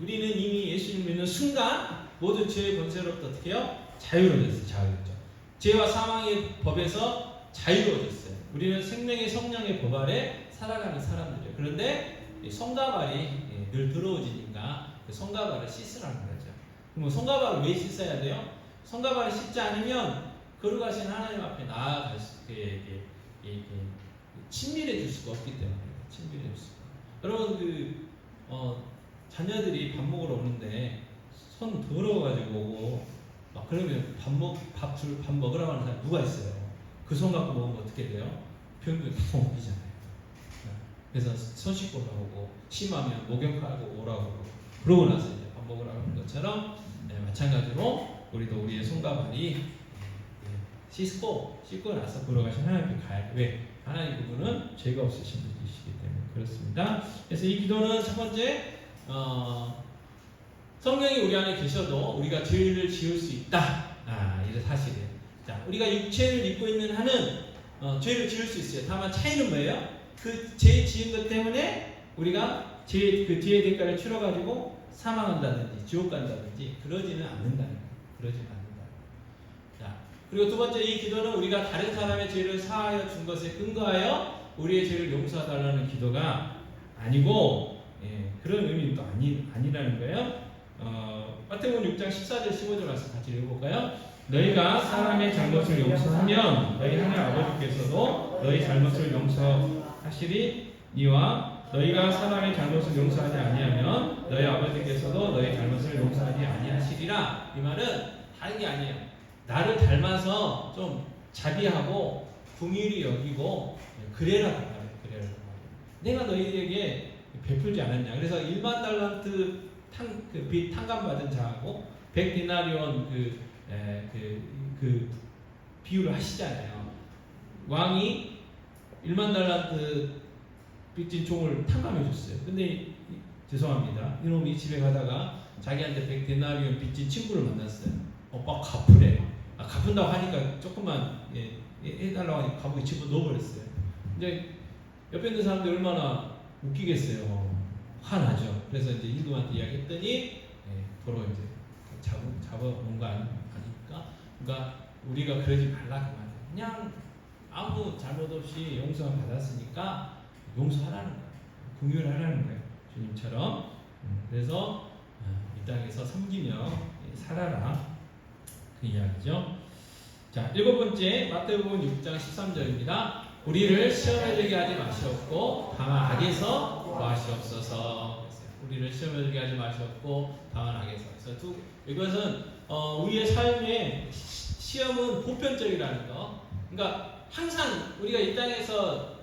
우리는 이미 예수님 믿는 순간 모든 죄의 권세로부터 어떻게 해요? 자유로워졌어요. 자유로워져. 죄와 사망의 법에서 자유로워졌어요. 우리는 생명의 성령의 법 아래 살아가는 사람들이에요. 그런데 성가발이 늘 더러워지니까 성가발을 씻으라는 거죠. 그럼 성가발을 왜 씻어야 돼요? 성가발을 씻지 않으면 거룩하신 하나님 앞에 나아갈 수 친밀해질 수가 없기 때문에 친밀해질 수가. 여러분 자녀들이 밥 먹으러 오는데 손 더러워가지고 오고 막 그러면 밥 먹으라고 하는 사람 누가 있어요? 그 손 갖고 먹으면 어떻게 돼요? 병균 다 먹이잖아요. 그래서 손 씻고 나오고 심하면 목욕하고 오라고 그러고 나서 이제 밥 먹으라고 하는 것처럼 마찬가지로 우리도 우리의 손과 발이 씻고 나서 걸어가신 하나님께 가야 돼. 왜? 하나님 그분은 죄가 없으신 분이시기 때문에 그렇습니다. 그래서 이 기도는 첫 번째 성령이 우리 안에 계셔도 우리가 죄를 지을 수 있다. 이게 사실이에요. 자, 우리가 육체를 입고 있는 한은 죄를 지을 수 있어요. 다만 차이는 뭐예요? 그 죄 지은 것 때문에 우리가 그 뒤에 대가를 치러가지고 사망한다든지 지옥 간다든지 그러지는 않는다는 거예요. 그러지는 않는다. 자, 그리고 두 번째 이 기도는 우리가 다른 사람의 죄를 사하여 준 것에 근거하여 우리의 죄를 용서해달라는 기도가 아니고 그런 의미도 아니라는 거예요. 마태복음 6장 14절 15절 말씀 같이 읽어볼까요? 너희가 사람의 잘못을 용서하면 너희 하늘 아버지께서도 너희 잘못을 용서하시리. 이와 너희가 사람의 잘못을 용서하지 아니하면 너희 아버지께서도 너희 잘못을 용서하지 아니하시리라. 이 말은 다른 게 아니에요. 나를 닮아서 좀 자비하고 긍휼히 여기고 그래라 그 말이에요. 그래라 그 말이에요. 내가 너희에게 베풀지 않았냐. 그래서 1만 달란트 빚 탕감받은 자하고 100디나리온 그 비유를 하시잖아요. 왕이 1만 달란트 빚진 종을 탕감해 줬어요. 근데 죄송합니다. 이놈이 집에 가다가 자기한테 100디나리온 빚진 친구를 만났어요. 오빠 갚으래. 갚은다고 하니까 조금만 해달라고 하니까 가복에 집어 넣어버렸어요. 이제 옆에 있는 사람들이 얼마나 웃기겠어요. 화나죠. 그래서 이제 임금한테 이야기했더니 도로 이제 잡아온 거 아니까. 그러니까 우리가 그러지 말라 그 말이에요. 그냥 아무 잘못 없이 용서를 받았으니까 용서하라는 거예요. 긍휼하라는 거예요. 주님처럼. 그래서 이 땅에서 섬기며 살아라 그 이야기죠. 자, 7번째 마태복음 6장 13절입니다. 우리를 시험에 들게 하지 마시옵고 다만 악에서 구하시옵소서. 우리를 시험에 들게 하지 마시옵고 다만 악에서. 그래서 이것은 우리의 삶에 시험은 보편적이라는 거. 그러니까 항상 우리가 이 땅에서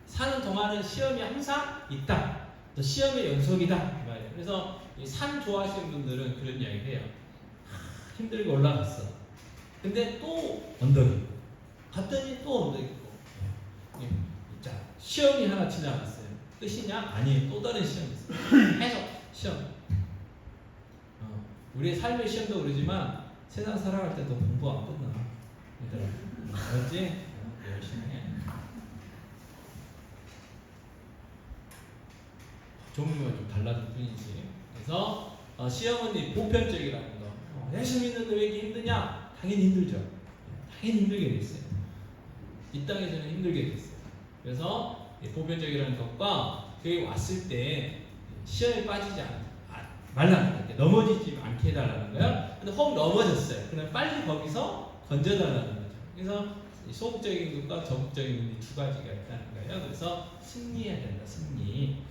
사는 동안은 시험이 항상 있다. 시험의 연속이다 이 말이에요. 그래서 산 좋아하시는 분들은 그런 이야기를 해요. 힘들게 올라갔어. 근데 또 언덕이 갔더니 또 언덕이 있고. 자, 시험이 하나 지나갔어요. 끝이냐? 아니에요. 또 다른 시험이 있어요. 계속 시험. 우리의 삶의 시험도 그러지만 세상 살아갈 때도 공부 안 끝나. 얘들아, 알았지? 열심히 해. 종류가 좀 달라질 뿐이지. 그래서 시험은 보편적이라는 거. 열심히 있는데 왜 이렇게 힘드냐? 당연히 힘들죠. 당연히 힘들게 됐어요. 이 땅에서는 힘들게 됐어요. 그래서 보편적이라는 것과 그게 왔을 때 시험에 빠지지 말라는 거예요. 넘어지지 않게 해달라는 거예요. 근데 혹 넘어졌어요. 그럼 빨리 거기서 건져달라는 거죠. 그래서 소극적인 것과 적극적인 것이 두 가지가 있다는 거예요. 그래서 승리해야 된다. 승리.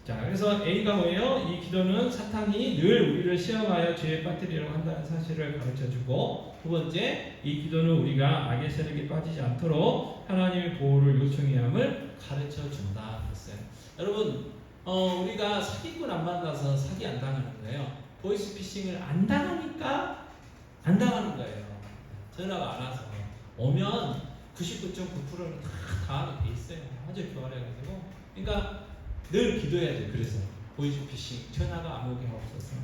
자, 그래서 A가 뭐예요? 이 기도는 사탄이 늘 우리를 시험하여 죄에 빠뜨리려고 한다는 사실을 가르쳐주고, 두 번째, 이 기도는 우리가 악의 세력에 빠지지 않도록 하나님의 보호를 요청해야 함을 가르쳐준다 그랬어요. 여러분, 우리가 사기꾼 안 만나서 사기 안 당하는 거예요. 보이스피싱을 안 당하니까 안 당하는 거예요. 전화가 안 와서 오면 99.9%는 다 당하게 돼 있어요. 아주 교활해가지고. 그러니까 늘 기도해야죠. 그래서 보이스피싱 전화가 안 오게 하옵소서.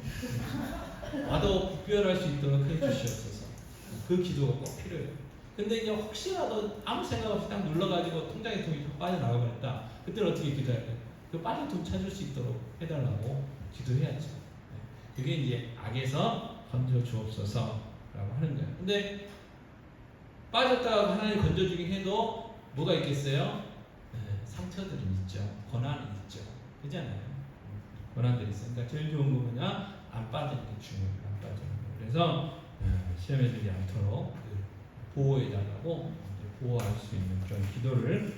와도 구별할 수 있도록 해주시옵소서. 그 기도가 꼭 필요해요. 근데 이제 혹시라도 아무 생각 없이 딱 눌러가지고 통장에 돈이 빠져나가 버렸다. 그때는 어떻게 기도할까요? 그 빨리 돈 찾을 수 있도록 해달라고 기도해야죠. 그게 이제 악에서 건져 주옵소서라고 하는 거예요. 근데 빠졌다가 하나님 건져주긴 해도 뭐가 있겠어요? 상처들은 있죠. 고난은 있죠. 그렇잖아요. 고난들이 있어요. 그러니까 제일 좋은 거 뭐냐? 안 빠지는 게 중요해요. 안 빠지는 거. 그래서 시험에 들지 않도록 보호해달라고 보호할 수 있는 그런 기도를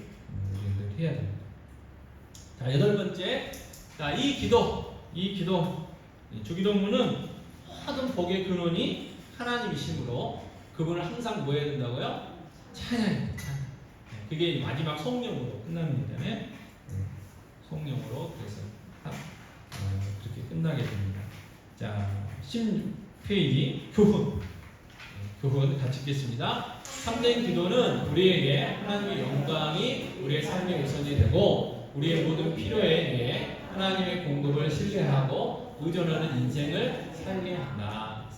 우리들 해야 됩니다. 자, 8번째. 자, 이 기도, 주기도문은 모든 복의 근원이 하나님이시므로 그분을 항상 뭐 해야 된다고요? 찬양해야 찬양. 그게 마지막 성령으로 끝나는 거잖아요. 성령으로 그래서 그렇게 끝나게 됩니다. 자, 16페이지 교훈 같이 읽겠습니다. 참된 기도는 우리에게 하나님의 영광이 우리의 삶의 우선이 되고 우리의 모든 필요에 대해 하나님의 공급을 신뢰하고 의존하는 인생을 살게 한다.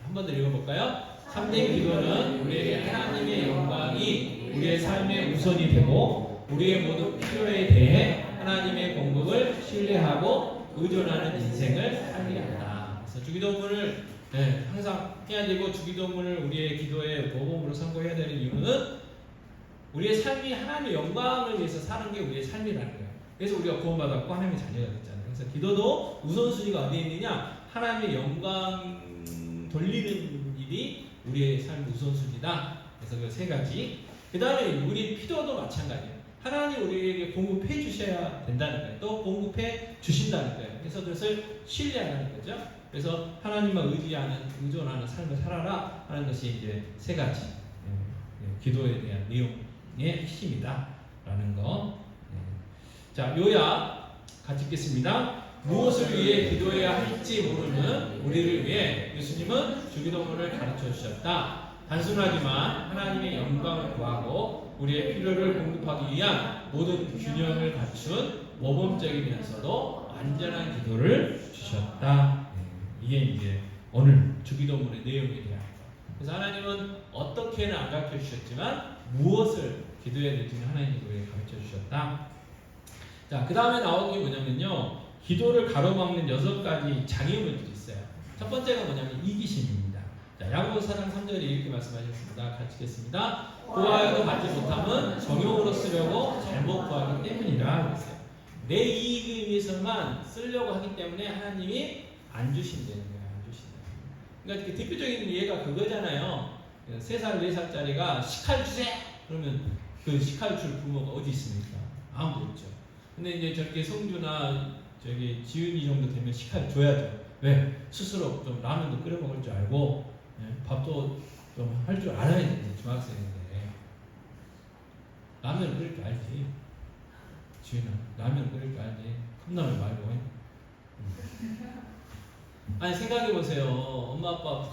한 번 더 읽어볼까요? 참된 기도는 우리에게 하나님의 영광이 우리의 삶의 우선이 되고 우리의 모든 필요에 대해 하나님의 공급을 신뢰하고 의존하는 인생을 살게 한다. 그래서 주기도문을 항상 해야 되고 주기도문을 우리의 기도의 모범으로 삼고해야 되는 이유는 우리의 삶이 하나님의 영광을 위해서 사는 게 우리의 삶이라는 거예요. 그래서 우리가 구원받았고 하나님의 자녀가 됐잖아요. 그래서 기도도 우선순위가 어디에 있느냐? 하나님의 영광 돌리는 일이 우리의 삶의 우선순위다. 그래서 그 세 가지. 그 다음에 우리 필요도 마찬가지예요. 하나님 우리에게 공급해 주셔야 된다는 거예요. 또 공급해 주신다는 거예요. 그래서 그것을 신뢰하는 거죠. 그래서 하나님만 의존하는 삶을 살아라 하는 것이 이제 세 가지 기도에 대한 내용의 핵심이다라는 거. 자, 요약 같이 읽겠습니다. 무엇을 위해 기도해야 할지 모르는 우리를 위해 예수님은 주기도문을 가르쳐 주셨다. 단순하지만 하나님의 영광을 구하고 우리의 필요를 공급하기 위한 모든 균형을 갖춘 모범적이면서도 완전한 기도를 주셨다. 이게 이제 오늘 주기도문의 내용에 대한 것. 그래서 하나님은 어떻게는 안 가르쳐 주셨지만 무엇을 기도해야 될지는 하나님이 우리에게 가르쳐 주셨다. 자, 그 다음에 나온 게 뭐냐면요, 기도를 가로막는 6가지 장애물들이 있어요. 첫 번째가 뭐냐면 이기심입니다. 자, 야고보서 4장 3절에 이렇게 말씀하셨습니다. 같이 읽겠습니다. 구하여도 받지 못함은 정욕으로 쓰려고 잘못 구하기 때문이라 그랬어요. 내 이익을 위해서만 쓰려고 하기 때문에 하나님이 안 주신다는 거예요. 안 주신다. 그러니까 그 대표적인 예가 그거잖아요. 3살, 4살짜리가 식칼 주세요! 그러면 그 식칼 줄 부모가 어디 있습니까? 아무도 없죠. 근데 이제 저렇게 성주나 저기 지은이 정도 되면 식칼 줘야죠. 왜? 스스로 좀 라면도 끓여 먹을 줄 알고, 밥도 좀 할 줄 알아야 되는데, 중학생인데. 라면을 끓일 줄 알지. 지은아, 라면 끓일 줄 알지. 컵라면 말고. 아니, 생각해보세요. 엄마, 아빠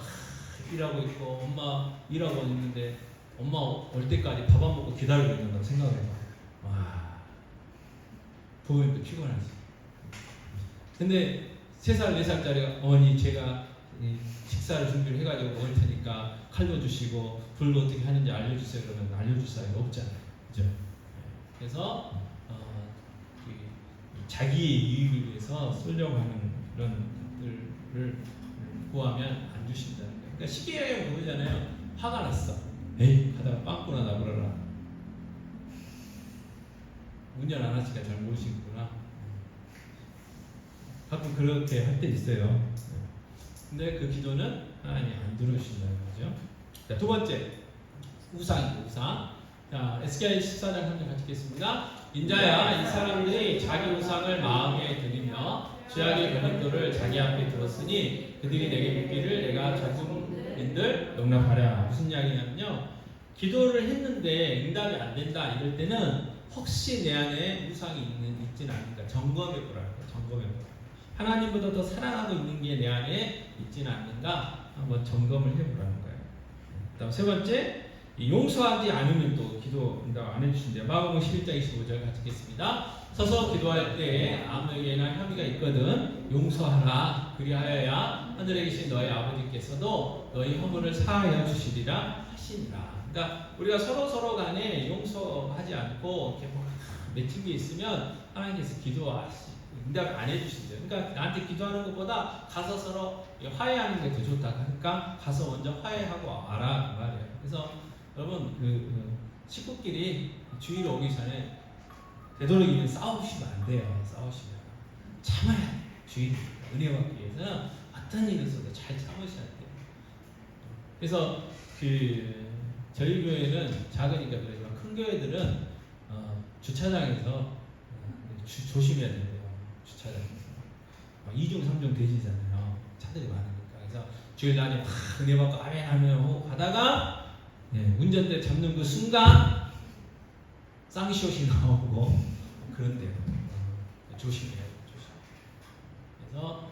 일하고 있고, 엄마 일하고 있는데, 엄마 올 때까지 밥 안 먹고 기다리고 있는다고 생각해봐. 와, 부모님도 피곤하지. 근데 3살, 4살짜리가 어머니 제가 식사를 준비를 해가지고 먹을 테니까 칼도 주시고 불도 어떻게 하는지 알려주세요. 그러면 알려줄 사람이 없잖아요. 그죠? 그래서 자기의 이익을 위해서 쓰려고 하는 그런 것들을 구하면 안 주신다는 거예요. 그러니까 쉽게 얘기하면 그거잖아요. 화가 났어. 에이, 하다가 빵꾸나 나버려라. 운전 안 하시니까 잘 모르시는구나. 가끔 그렇게 할 때 있어요. 근데 그 기도는 하나님이 안 들으신다는 거죠. 자, 두 번째, 우상이죠, 우상. 자, 에스겔 14장 3절 같이 읽겠습니다. 인자야, 이 사람들이 자기 우상을 마음에 들이며 죄악의 변명도를 자기 앞에 들었으니 그들이 내게 묻기를 내가 저주민들 용납하랴. 무슨 이야기냐면요, 기도를 했는데 응답이 안 된다 이럴 때는 혹시 내 안에 우상이 있지는 않을까 점검해 보라는 거예요. 점검해 보라. 하나님보다 더 사랑하고 있는 게 내 안에 있지는 않는가 한번 점검을 해보라는 거예요. 그다음 세 번째, 용서하지 않으면 또 기도 응답 안 해주신대요. 마가복음 11장 25절 같이 읽겠습니다. 서서 기도할 때 아무에게나 혐의가 있거든 용서하라. 그리하여야 하늘에 계신 너희 아버지께서도 너희 허물을 사하여 주시리라 하시니라. 그러니까 우리가 서로 간에 용서하지 않고 이렇게 뭐 맺힌 게 있으면 하나님께서 응답 안 해주신대요. 그러니까 나한테 기도하는 것보다 가서 서로 화해하는 게 더 좋다. 그러니까 가서 먼저 화해하고 와라 그 말이에요. 그래서 여러분 식구끼리 주일 오기 전에 되도록이면 싸우시면 안 돼요. 싸우시면 참아야 돼요. 주일 은혜 받기 위해서는 어떤 일이 있어도 잘 참으셔야 돼요. 그래서 저희 교회는 작으니까 그러지만 큰 교회들은 주차장에서 조심해야 돼요. 주차장에서 2중 3중 대지잖아요. 차들이 많으니까. 그래서 주일날에 막 은혜 받고 아멘 하며 가다가 운전대 잡는 그 순간 쌍시옷이 나오고 그런데요. 조심해야 돼요. 그래서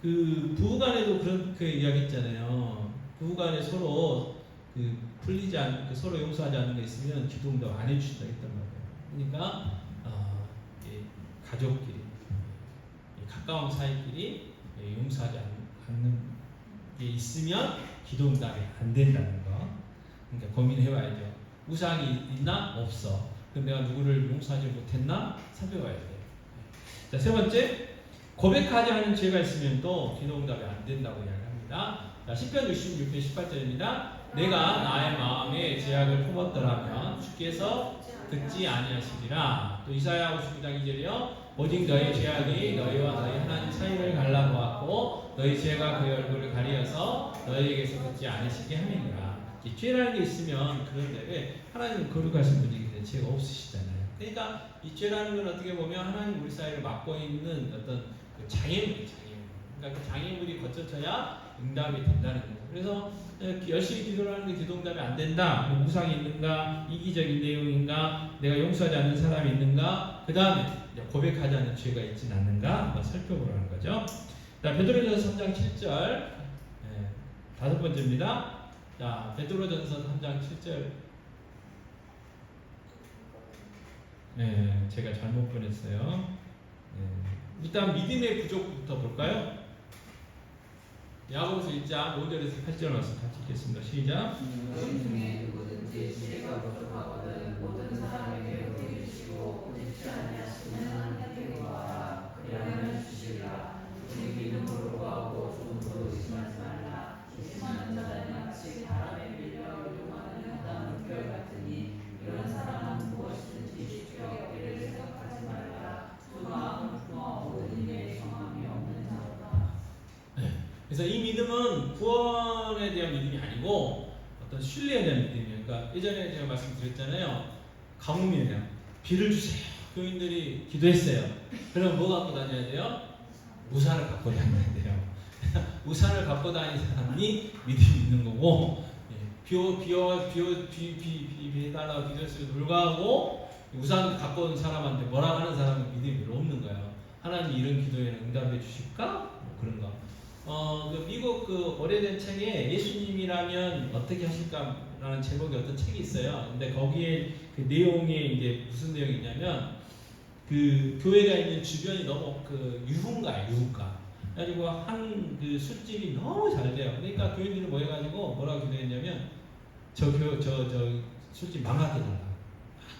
부부간에도 그렇게 이야기했잖아요. 부부간에 서로 풀리지 않고 서로 용서하지 않는 게 있으면 기도응답 안 해주신다 했단 말이에요. 그러니까 가족끼리 가까운 사이끼리 용서하지 않는 게 있으면 기도응답이 안 된다는 거. 그러니까 고민해봐야죠. 우상이 있나? 없어. 그럼 내가 누구를 용서하지 못했나? 살펴봐야 돼요. 자, 세 번째, 고백하지 않은 죄가 있으면 또 기도응답이 안 된다고 이야기합니다. 자, 시편 66편 18절입니다. 내가 나의 마음에 죄악을 품었더라면 주께서 듣지 아니하시리라. 또 이사야 59장 2절이요. 오직 너희 죄악이 너희와 너희 하나님 사이를 갈라보았고 너희 죄가 그의 얼굴을 가리어서 너희에게서 듣지 않으시게 함이니라. 죄라는 게 있으면 그런데 왜 하나님은 거룩하신 분이기 때문에 죄가 없으시잖아요. 그러니까 이 죄라는 건 어떻게 보면 하나님 우리 사이를 막고 있는 어떤 그 장애물이 그러니까 그 장애물이 거쳐져야 응답이 된다는 거죠. 그래서 열심히 기도를 하는데 기도 응답이 안 된다. 뭐 우상이 있는가, 이기적인 내용인가, 내가 용서하지 않는 사람이 있는가, 그 다음에 고백하지 않는 죄가 있진 않는가 한번 살펴보라는 거죠. 자, 베드로전서 3장 7절 다섯 번째입니다. 자, 베드로전서 3장 7절 제가 잘못 보냈어요. 일단 믿음의 부족부터 볼까요? 야고보서 1장 5절에서 8절 와서 같이 읽겠습니다. 시작. 너희 중에 누구든지 지혜가 부족하거든 모든 사람에게 보이시고 보십지 아니하시는 하나님께 구하라 그리하면 주시리라. 우리 믿음으로 구하고 손으로 의심하지 말라. 의심하는 자는 마치 바람에 밀려 요동하는 헛다는 별 같으니 이런 사람은 무엇이든지 쉽게 얻기를 생각하지 말라. 두 마음을 품어 모든 일에 정함이 없는 자로다. 그래서 이 믿음은 구원에 대한 믿음이 아니고 어떤 신뢰에 대한 믿음이에요. 그러니까 예전에 제가 말씀드렸잖아요. 가뭄이에요. 비를 주세요. 교인들이 기도했어요. 그럼 뭐 갖고 다녀야 돼요? 우산을 갖고 다녀야 돼요. 우산을 갖고 다니는 사람이 믿음이 있는 거고, 비 해달라고 기도했음에도 불구하고 우산 갖고 온 사람한테 뭐라 하는 사람은 믿음이 별로 없는 거예요. 하나님 이런 기도에는 응답해 주실까? 뭐 그런 거. 그 미국 그 오래된 책에 예수님이라면 어떻게 하실까라는 제목의 어떤 책이 있어요. 근데 거기에 그 내용에 이제 무슨 내용이 있냐면 그 교회가 있는 주변이 너무 그 유흥가예요, 유흥가. 그래가지고 한 그 술집이 너무 잘 돼요. 그러니까 교인들이 모여가지고 뭐라고 기도했냐면 저 술집 망하게 해달라.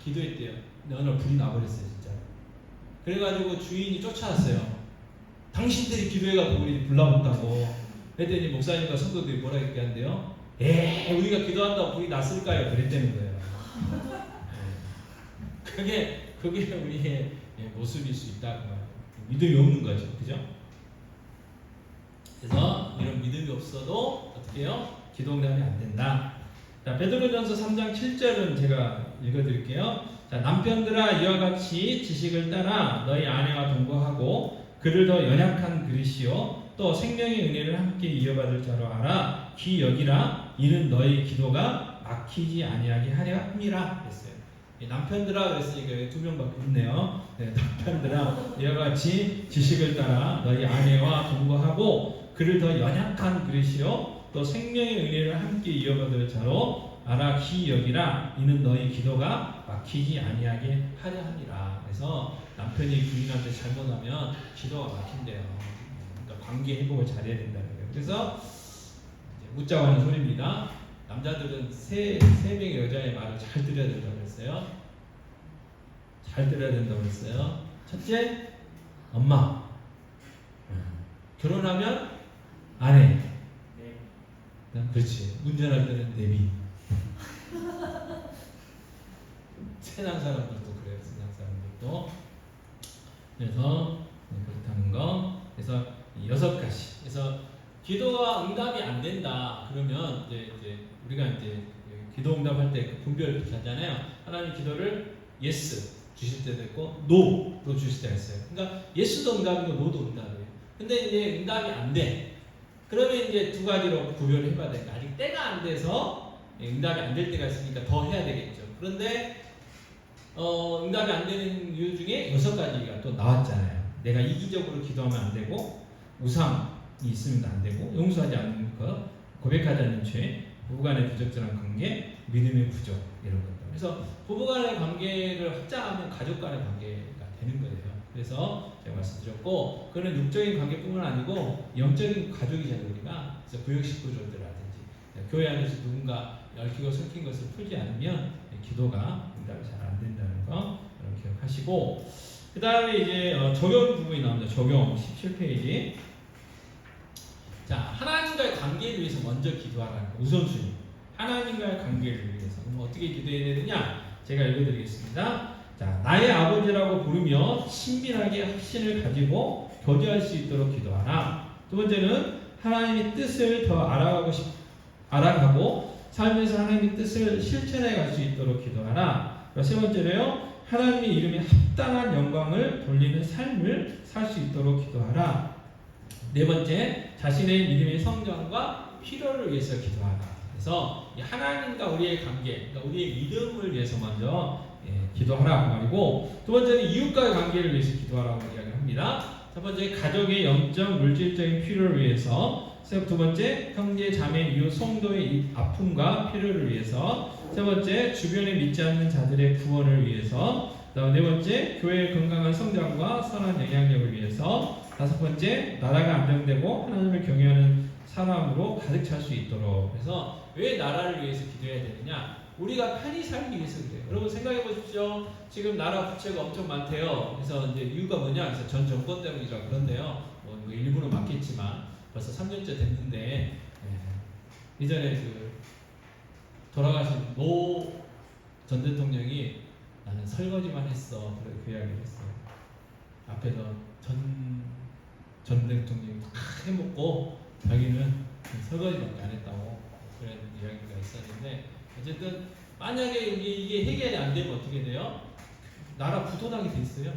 기도했대요. 근데 어느 날 불이 나버렸어요, 진짜. 그래가지고 주인이 쫓아왔어요. 당신들이 기도해가지고 우리 불나붙다고. 그랬더니 목사님과 성도들이 뭐라 얘기한대요? 우리가 기도한다고 불이 났을까요? 그랬다는 거예요. 그게 우리의 모습일 수 있다고 말이에요. 믿음이 없는 거죠, 그죠? 그래서 이런 믿음이 없어도 어떻게 해요? 기도 응답이 안 된다. 자, 베드로전서 3장 7절은 제가 읽어드릴게요. 자, 남편들아 이와 같이 지식을 따라 너희 아내와 동거하고 그를 더 연약한 그릇이요 또 생명의 은혜를 함께 이어받을 자로 알아 귀 여기라 이는 너희 기도가 막히지 아니하게 하려 함이라 했어요. 남편들아 그랬으니까 두 명밖에 없네요. 남편들아 이와 같이 지식을 따라 너희 아내와 동거하고 그를 더 연약한 그릇이요 또 생명의 은혜를 함께 이어받을 자로 알아 귀 여기라 이는 너희 기도가 막히지 아니하게 하려 함이라. 그래서 남편이 부인한테 잘못하면 기도가 막힌대요. 그러니까 관계 회복을 잘해야 된다는 거예요. 그래서 묻자고 하는 소리입니다. 남자들은 세 명의 여자의 말을 잘 들어야 된다고 그랬어요. 잘 들어야 된다고 그랬어요. 첫째, 엄마. 결혼하면 아내. 그렇지. 운전할 때는 내비. 세상 사람들도 그래요. 세상 사람들도. 그래서 그렇다는 거. 그래서 6가지. 그래서 기도가 응답이 안 된다. 그러면 이제 우리가 이제 기도 응답할 때 그 분별을 하잖아요. 하나님 기도를 yes 주실 때도 있고 no도 주실 때가 있어요. 그러니까 yes도 응답이고 no도 응답이에요. 근데 이제 응답이 안 돼. 그러면 이제 두 가지로 구별을 해봐야 돼요. 아직 때가 안 돼서 응답이 안 될 때가 있으니까 더 해야 되겠죠. 그런데 응답이 안 되는 이유 중에 6가지가 또 나왔잖아요. 내가 이기적으로 기도하면 안 되고 우상이 있으면 안 되고 용서하지 않는 것, 고백하지 않는 죄, 부부간의 부적절한 관계, 믿음의 부족 이런 것들. 그래서 부부간의 관계를 확장하면 가족간의 관계가 되는 거예요. 그래서 제가 말씀드렸고 그거는 육적인 관계뿐만 아니고 영적인 가족이잖아요. 우리가 그래서 구역식구조들라든지 교회 안에서 누군가 얽히고 설킨 것을 풀지 않으면 기도가 응답이 잘 안 된다는 거 여러분 기억하시고 그 다음에 이제 적용 부분이 나옵니다. 적용 17페이지. 자, 하나님과의 관계를 위해서 먼저 기도하라는 거. 우선순위. 하나님과의 관계를 위해서. 그럼 어떻게 기도해야 되느냐? 제가 읽어드리겠습니다. 자, 나의 아버지라고 부르며 친밀하게 확신을 가지고 교제할 수 있도록 기도하라. 두 번째는 하나님의 뜻을 더 알아가고 삶에서 하나님의 뜻을 실천해 갈 수 있도록 기도하라. 세 번째로요, 하나님의 이름에 합당한 영광을 돌리는 삶을 살 수 있도록 기도하라. 네 번째, 자신의 믿음의 성장과 필요를 위해서 기도하라. 그래서 하나님과 우리의 관계, 그러니까 우리의 믿음을 위해서 먼저 기도하라 그 말이고, 두 번째는 이웃과의 관계를 위해서 기도하라고 이야기합니다. 첫 번째, 가족의 영적 물질적인 필요를 위해서. 두 번째, 형제 자매 이웃 성도의 아픔과 필요를 위해서. 세 번째, 주변에 믿지 않는 자들의 구원을 위해서. 그다음 네 번째, 교회의 건강한 성장과 선한 영향력을 위해서. 다섯 번째, 나라가 안정되고 하나님을 경외하는 사람으로 가득 차 수 있도록. 그래서 왜 나라를 위해서 기도해야 되느냐? 우리가 편히 살기 위해서 그래요. 여러분 생각해 보십시오. 지금 나라 부채가 엄청 많대요. 그래서 이제 이유가 뭐냐? 그래서 전 정권 때문이라 그런데요. 뭐 일부러 맞겠지만 벌써 3년째 됐는데 이전에 그 돌아가신 노 전 대통령이 나는 설거지만 했어. 그 이야기를 했어요. 앞에서 전 대통령이 다 해먹고 자기는 설거지밖에 안 했다고 그런 이야기가 있었는데, 어쨌든 만약에 이게 해결이 안 되면 어떻게 돼요? 나라 부도나게 돼 있어요.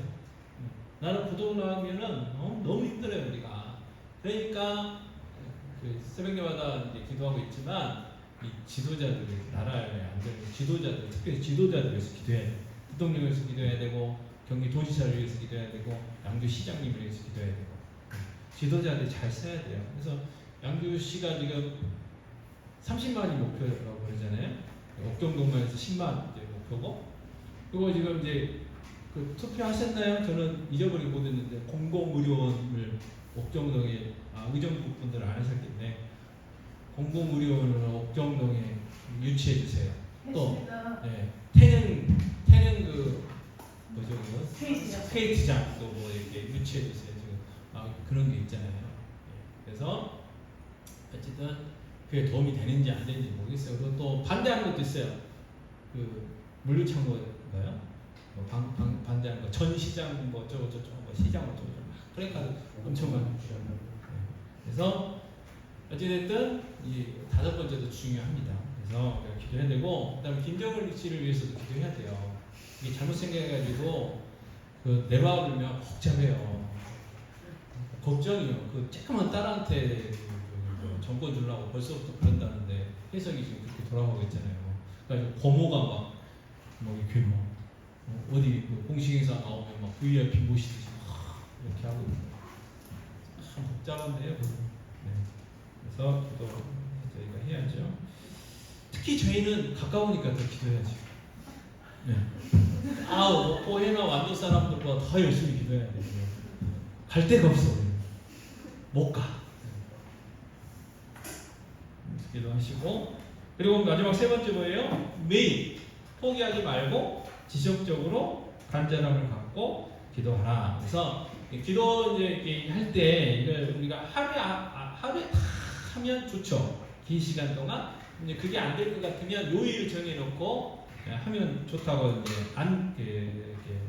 나라 부도나면은 너무 힘들어요 우리가. 그러니까 그 새벽마다 이제 기도하고 있지만 이 지도자들, 나라의 안전 지도자들, 특히 지도자들 위해서 기도해야 돼요. 대통령을 위해서 기도해야 되고, 경기도지사를 위해서 기도해야 되고, 양주시장님을 위해서 기도해야 되고, 지도자들이 잘 써야 돼요. 그래서 양주시가 지금 30만이 목표라고 그러잖아요. 옥경동만에서 10만 이제 목표고, 그리고 지금 이제 그 투표하셨나요? 저는 잊어버리고 못했는데 공공의료원을 옥정동에 의정부 분들은 안 하셨겠네. 공공의료원을 옥정동에 유치해 주세요. 또 태릉 그 뭐죠 그거? 스케이트장도 뭐 이렇게 유치해 주세요. 지금 그런 게 있잖아요. 그래서 어쨌든 그게 도움이 되는지 안 되는지 모르겠어요. 그리고 또 반대하는 것도 있어요. 그 물류창고인가요? 뭐 반대하는 거, 전 시장 뭐 저거 뭐 시장 뭐 저거 그러니까 엄청 많아요. 그래서 어찌됐든 이 다섯 번째도 중요합니다. 그래서 기도해야 되고, 그다음에 김정은 씨를 위해서도 기도해야 돼요. 이게 잘못 생각해가지고 그 내려와보면 복잡해요. 걱정이요. 그 조그만 딸한테 정권 주려고 벌써부터 그런다는데 해석이 지금 그렇게 돌아가고 있잖아요. 그러니까 고모가 뭐 이렇게 뭐 어디 그 공식 행사 나오면 막 VIP 모시듯이 이렇게 하고 있어요. 참 복잡한데요. 네. 그래서 기도 저희가 해야죠. 특히 저희는 가까우니까 더 기도해야죠. 네. 목포해나 완도 사람들보다 더 열심히 기도해야 돼요. 갈 데가 없어. 못 가. 기도하시고, 그리고 마지막 세 번째 뭐예요? 매일 포기하지 말고 지속적으로 간절함을 갖고 기도하라. 그래서 기도 이제 할 때 이걸 우리가 하루에 다 하면 좋죠. 긴 시간 동안. 근데 그게 안 될 것 같으면 요일을 정해놓고 하면 좋다고 이제 이렇게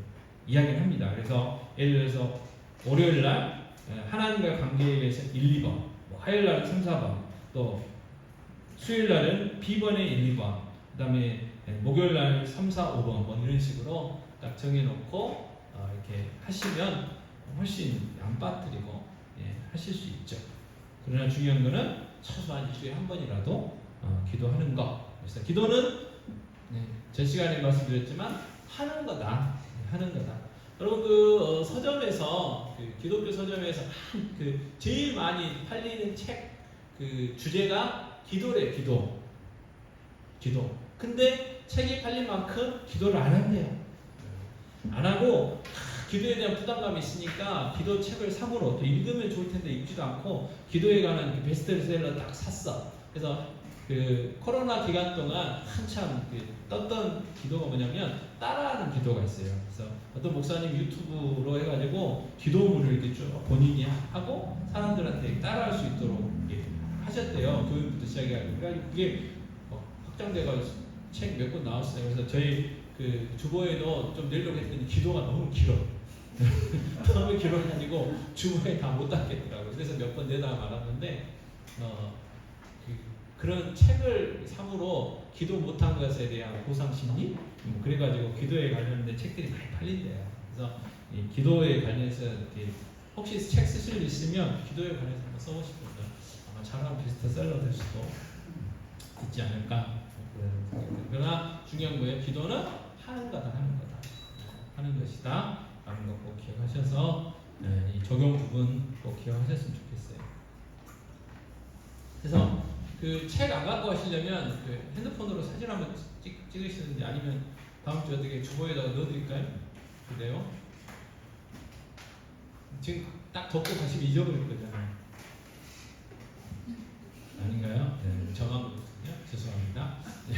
이야기를 합니다. 그래서 예를 들어서 월요일 날 하나님과 관계에 대해서 1, 2번, 화요일 날은 3, 4번, 또 수요일 날은 B번에 1, 2번, 그 다음에 목요일 날은 3, 4, 5번 뭐 이런 식으로 딱 정해놓고 이렇게 하시면 훨씬 안 빠뜨리고 하실 수 있죠. 그러나 중요한 거는 최소한 일주일에 한 번이라도 기도하는 것. 그래서 기도는 전 시간에 말씀드렸지만 하는 거다. 하는 거다. 여러분 그 서점에서 그 기독교 서점에서 그 제일 많이 팔리는 책 그 주제가 기도래. 기도. 근데 책이 팔린 만큼 기도를 안 한대요. 안 하고 기도에 대한 부담감이 있으니까 기도 책을 사므로 또 읽으면 좋을 텐데 읽지도 않고 기도에 관한 그 베스트셀러 딱 샀어. 그래서 그 코로나 기간 동안 한참 떴던 기도가 뭐냐면 따라하는 기도가 있어요. 그래서 어떤 목사님 유튜브로 해가지고 기도문을 이렇게 쭉 본인이 하고 사람들한테 따라할 수 있도록 하셨대요. 교육부터 시작해가지고. 그래가지고 그게 확장돼가지고 책 몇 권 나왔어요. 그래서 저희 그 주보에도 좀 내려고 했더니 기도가 너무 길어. 너무 길어가지고 주보에 다 못 담겠더라고요. 그래서 몇 번 내다가 말았는데 그런 책을 사므로 기도 못한 것에 대한 보상 심리 그래가지고 기도에 관련된 책들이 많이 팔린대요. 그래서 이 기도에 관련해서 이렇게 혹시 책 쓰실 일 있으면 기도에 관해서 한번 써보시면 아마 저랑 베스트셀러 될 수도 있지 않을까. 그러나 중요한 거예요. 기도는 하는 거다. 하는 것이다. 라는 거 꼭 기억하셔서 이 적용 부분 꼭 기억하셨으면 좋겠어요. 그래서 그 책 안 갖고 가시려면 그 핸드폰으로 사진 한번 찍으시는지 아니면 다음 주 어떻게 주보에다가 넣어드릴까요? 그래요? 지금 딱 덮고 가시면 잊어버릴 거잖아요. 아닌가요? 네, 저만 그렇군요. 죄송합니다. 네.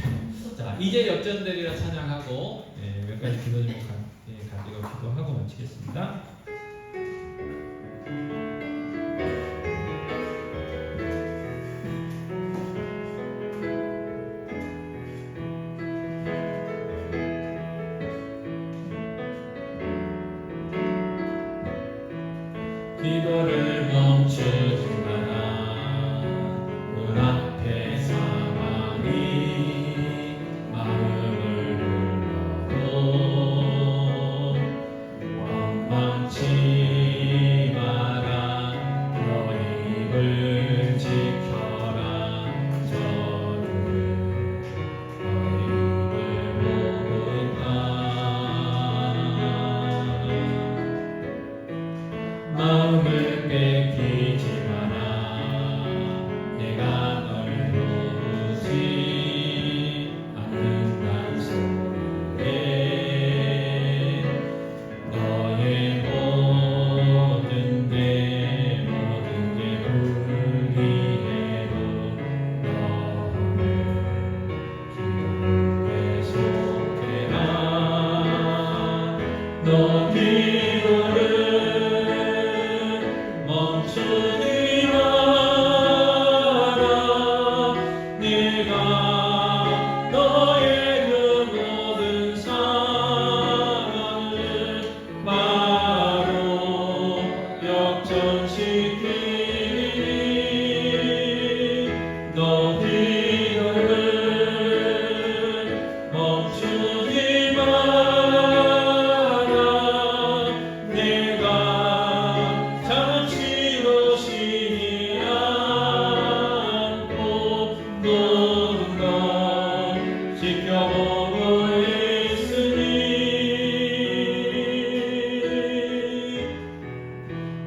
자, 이제 역전되리라 찬양하고 몇 가지 기도 제목 가지고 기도하고 마치겠습니다. 기도를 멈추지 마라. 눈앞의 상황이 마음을 눌러도 원망치 마라. 너 입을 지켜라. 저들은 너 입을 보고 있다. 마음을 뺏기지 마라. 내가 널 부르지 않는단 소리에 너의 모든 게 불리해도 너는 기도를 계속해라. 너 기도를 멈추지 마라. 내가 너의 그 모든 사랑을 바로 역전시키니 너 기도를 멈추지 마라. 내가 잠시도 쉬지 않고 모든 걸 지켜보고 있으니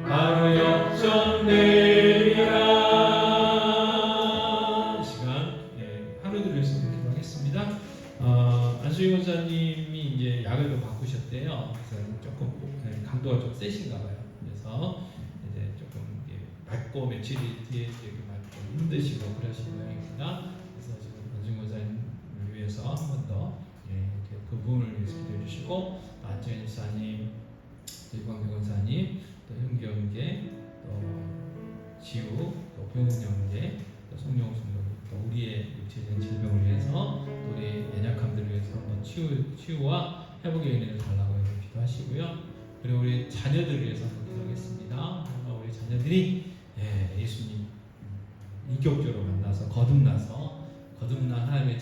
바로 역전되리라. 이 시간 하루를 위해서 기도하겠습니다. 안수희 권사님이 이제 약을 좀 바꾸셨대요. 그래서 조금 강도가 좀 세신가 봐요. 그래서 이제 조금 맞고 며칠 뒤에 이렇게 맞고 힘드시고 그러신 모양입니다. 그래서 지금 안수희 권사님을 위해서 한 번 더 그 부분을 위해서 기도해 주시고 안정현 집사님, 이광배 권사님, 또 형제 또 지우, 또 병훈 형제, 또 송영 성도, 또 우리의 육체적인 질병을 위해서 또 우리 연약함들을 위해서 한번 치유와 회복의 은혜를 달라고 기도하시고요. 그리고 우리 자녀들을 위해서 한번 기도하겠습니다. 우리 자녀들이 예수님 인격적으로 만나서 거듭난 하나님의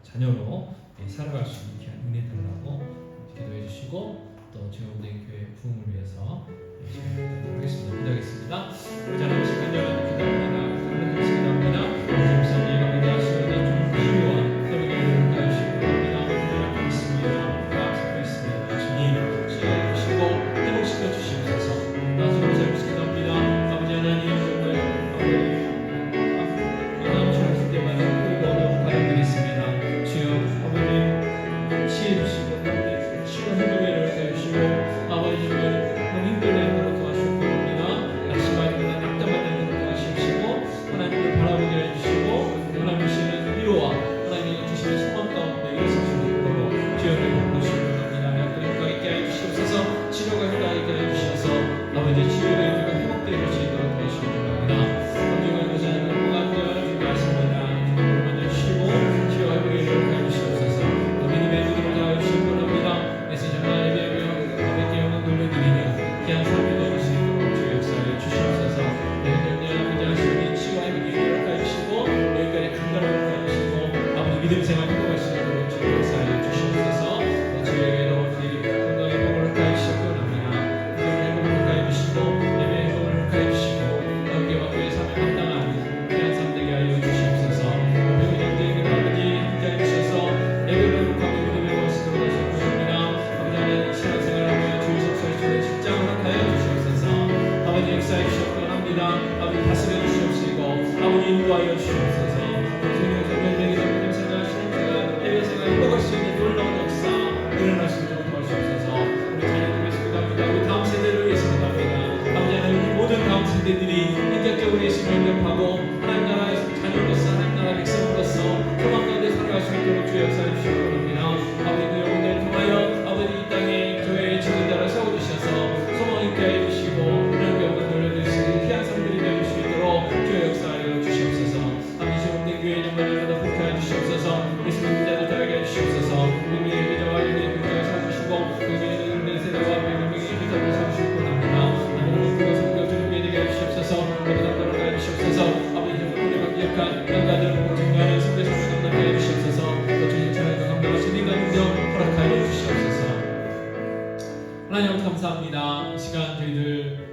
자녀로 살아갈 수 있게 은혜 달라고 기도해 주시고 또 지원된 교회 부흥을 위해서 하겠습니다. 기도하겠습니다. 우리 자녀들 간절하게 기도합니다. 기도합니다. 목사님 아버지 하시오다 좀 치유와 회복의 은혜를 가주시기 바랍니다. 믿습니다. 약속했습니다. 주님 치유하시고 회복시켜 주시옵소서. 나중에 기도합니다. 아버지 하나님 정말 아버지 때마다 어려운 바람들이 있습니다. 주여 아버님 치유 주시고 치유 회복의 은혜를 가주시고 아버지 정말 너무 힘든 일으로 도와주시고 겁니다. 낙심하지 못한 낙담하지 않는 도와주시고 하나님 믿음 생활 회복할 수 있도록 주의 역사하여 주시옵소서. 주에게도 건강의 복을 허락하여 주시기 원합니다. 기도의 행복을 허락하여 주시고 예배의 행복을 허락하여 주시고 함께와 교회 삶에 합당한 귀한 삶 되게 하여 주시옵소서. 배우님들에게도 아버지 함께하여 주셔서 예배를 회복하고 믿음의 모습으로 다시 주십니다. 아버지 하나님 신앙생활하며 주의 속사의 주의 직장을 허락하여 주시옵소서. 아버지 역사해 주시옵기 원합니다. 아버지 다스려 주시옵시고 아버지 인도하여 주시옵소서. 성령 성령에게도 믿음 생활, 신앙생활, 예배 생활 회복할 수 있는 놀라운 역사 일어날 수 있도록 도와주옵소서. 우리 자녀들 위해서 기도합니다. 우리 다음 세대를 위해서 기도합니다. 아버지 하나님 우리 모든 다음 세대들이 인격적으로 예수를 영접하고 하나님 나라의 자녀로서 하나님 나라 백성으로서 소망 가운데 살아갈 수 있도록 주의 역사해 주시기 원합니다. 아버지 그 영혼들을 통하여 아버지 이 땅에 교회의 지도자를 세워주셔서 소망 있게 해주시고 그런 영혼들을 위해서 귀한 삶들이 되어줄 수 있도록 주의 역사하여 주시옵소서. 아버지 없는 교회 정말 날마다 복하여 주시옵소서. 예수 믿는 자들 더하게 해주시옵소서. 우리의 예배자와 예배의 교회를 세워주시고 그의 내 세대와 백명의 예배자를 세우시기 원합니다. 하나님을 부어 성경 주님께 되게 해주시옵소서. 모든 남자를 가해 주시옵소서. 아버지 우리가 기억한 남자들을 보고 증거하는 성대 성수를 남게 해주시옵소서. 또 주님 찬양과 감당하신 인간 능력 허락하여 주시옵소서. 하나님 감사합니다. 이 시간 저희들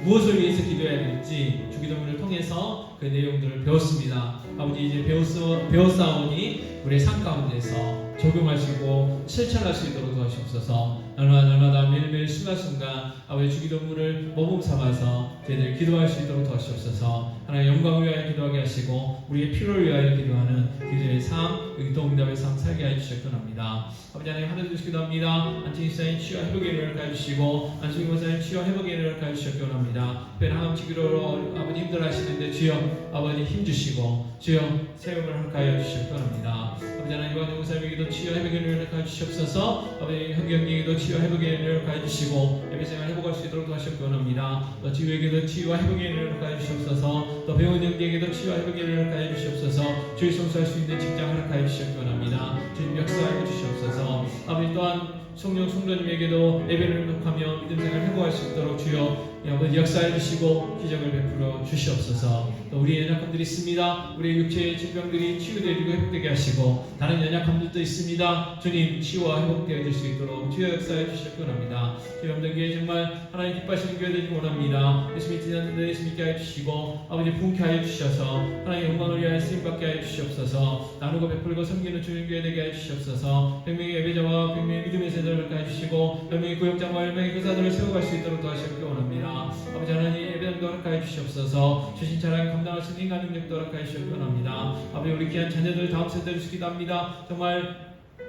무엇을 위해서 기도해야 될지 주기도문을 통해서 그 내용들을 배웠습니다. 아버지 이제 배웠사오니 우리의 삶 가운데서 적용하시고 실천할 수 있도록 도와주옵소서. 날마다 매일매일 순간순간 아버지 주기도문을 모범 삼아서 저희들 기도할 수 있도록 도와주옵소서. 하나님 영광을 위하여 기도하게 하시고 우리의 필요를 위하여 기도하는 기도의 삶, 응답의 삶 살게 해주시기 원합니다. 아버지 하나님 하늘 주시기도 합니다. 안치기사님 치유와 회복의 은혜를 가해주시고 안치기사님 치유와 회복의 은혜를 가해주시기 원합니다. 특별히 항암치기로 아버지 힘들어하시는데 주여 아버지 힘주시고 주여 세움을 허락하여 주시기 원합니다. 아버지 하나님 이번 용사에게도 치유와 회복의 은혜를 가해주시옵소서. 아버지 형경에게도 치유와 회복의 은혜를 가해주시고 예배생활 회복할 수 있도록 도와주시기 원합니다. 또 지우에게도 치유와 회복의 은혜를 가해주시옵소서. 또 배운 형제에게도 치유와 회복의 은혜를 가해주시옵소서. 주의 성수할 수 있는 직장을 허락하여 주시기 원합니다. 주님 역사하여 주시옵소서. 아버지 또한 성령 성도님에게도 예배를 회복하며 믿음 생활 회복할 수 있도록 주여 아버지 역사해 주시고 기적을 베풀어 주시옵소서. 또 우리의 연약함들이 있습니다. 우리의 육체의 질병들이 치유되고 회복되게 하시고 다른 연약함들도 있습니다. 주님 치유와 회복되어 줄 수 있도록 주여 역사해 주시기 원합니다. 주여 없는 교회 정말 하나님 기뻐하시는 교회 되기 원합니다. 예수 믿지 않는데 예수 믿게 하여 주시고 아버지 부흥케 하여 주셔서 하나님 영광을 위하여 쓰임받게 하여 주시옵소서. 나누고 베풀고 섬기는 주님 교회 되게 하여 주시옵소서. 백명의 예배자와 백명의 믿음의 세대를 가해 주시고 백명의 구역장과 열명의 교사들을 세워갈 수 있도록 도와주시기 원합니다. 아버지 하나님 예배당도 허락하여 주시옵소서. 주신 찬양 감당할 수 있는 인간 능력도 허락하여 주시기 원합니다. 아버지 우리 귀한 자녀들 다음 세대를 주시기도 합니다. 정말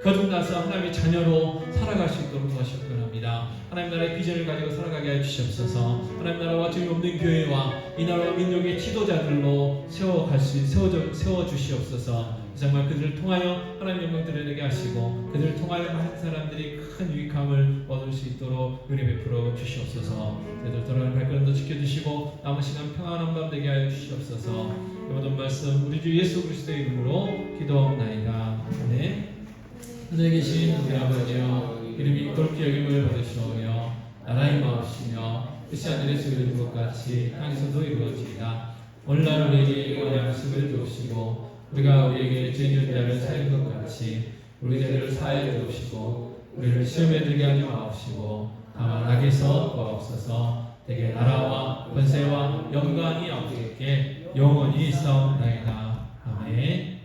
거듭나서 하나님의 자녀로 살아갈 수 있도록 도와주시기 원합니다. 하나님 나라의 비전을 가지고 살아가게 해 주시옵소서. 하나님 나라와 주님 없는 교회와 이 나라와 민족의 지도자들로 세워 주시옵소서. 정말 그들을 통하여 하나님 영광 드러내게 하시고 그들을 통하여 많은 사람들이 큰 유익함을 얻을 수 있도록 은혜 베풀어 주시옵소서. 저희들 돌아가는 발걸음도 지켜주시고 남은 시간 평안한 밤 되게 하여 주시옵소서. 이 모든 말씀 우리 주 예수 그리스도의 이름으로 기도하옵나이다. 아멘. 하늘에 계신 우리 아버지여 이름이 거룩히 여김을 받으시오며 나라의 마옵시며 뜻이 하늘에서 이루어진 것 같이 땅에서도 이루어지이다. 오늘날 우리에게 원하는 양식을 주옵시고 우리가 우리에게 죄 지은 자를 사하는 것 같이 우리 죄를 사하여 주옵시고 우리를 시험에 들게 하지 마옵시고 다만 악에서 구하옵소서. 대개 나라와 권세와 영광이 아버지께 영원히 있사옵나이다. 아멘.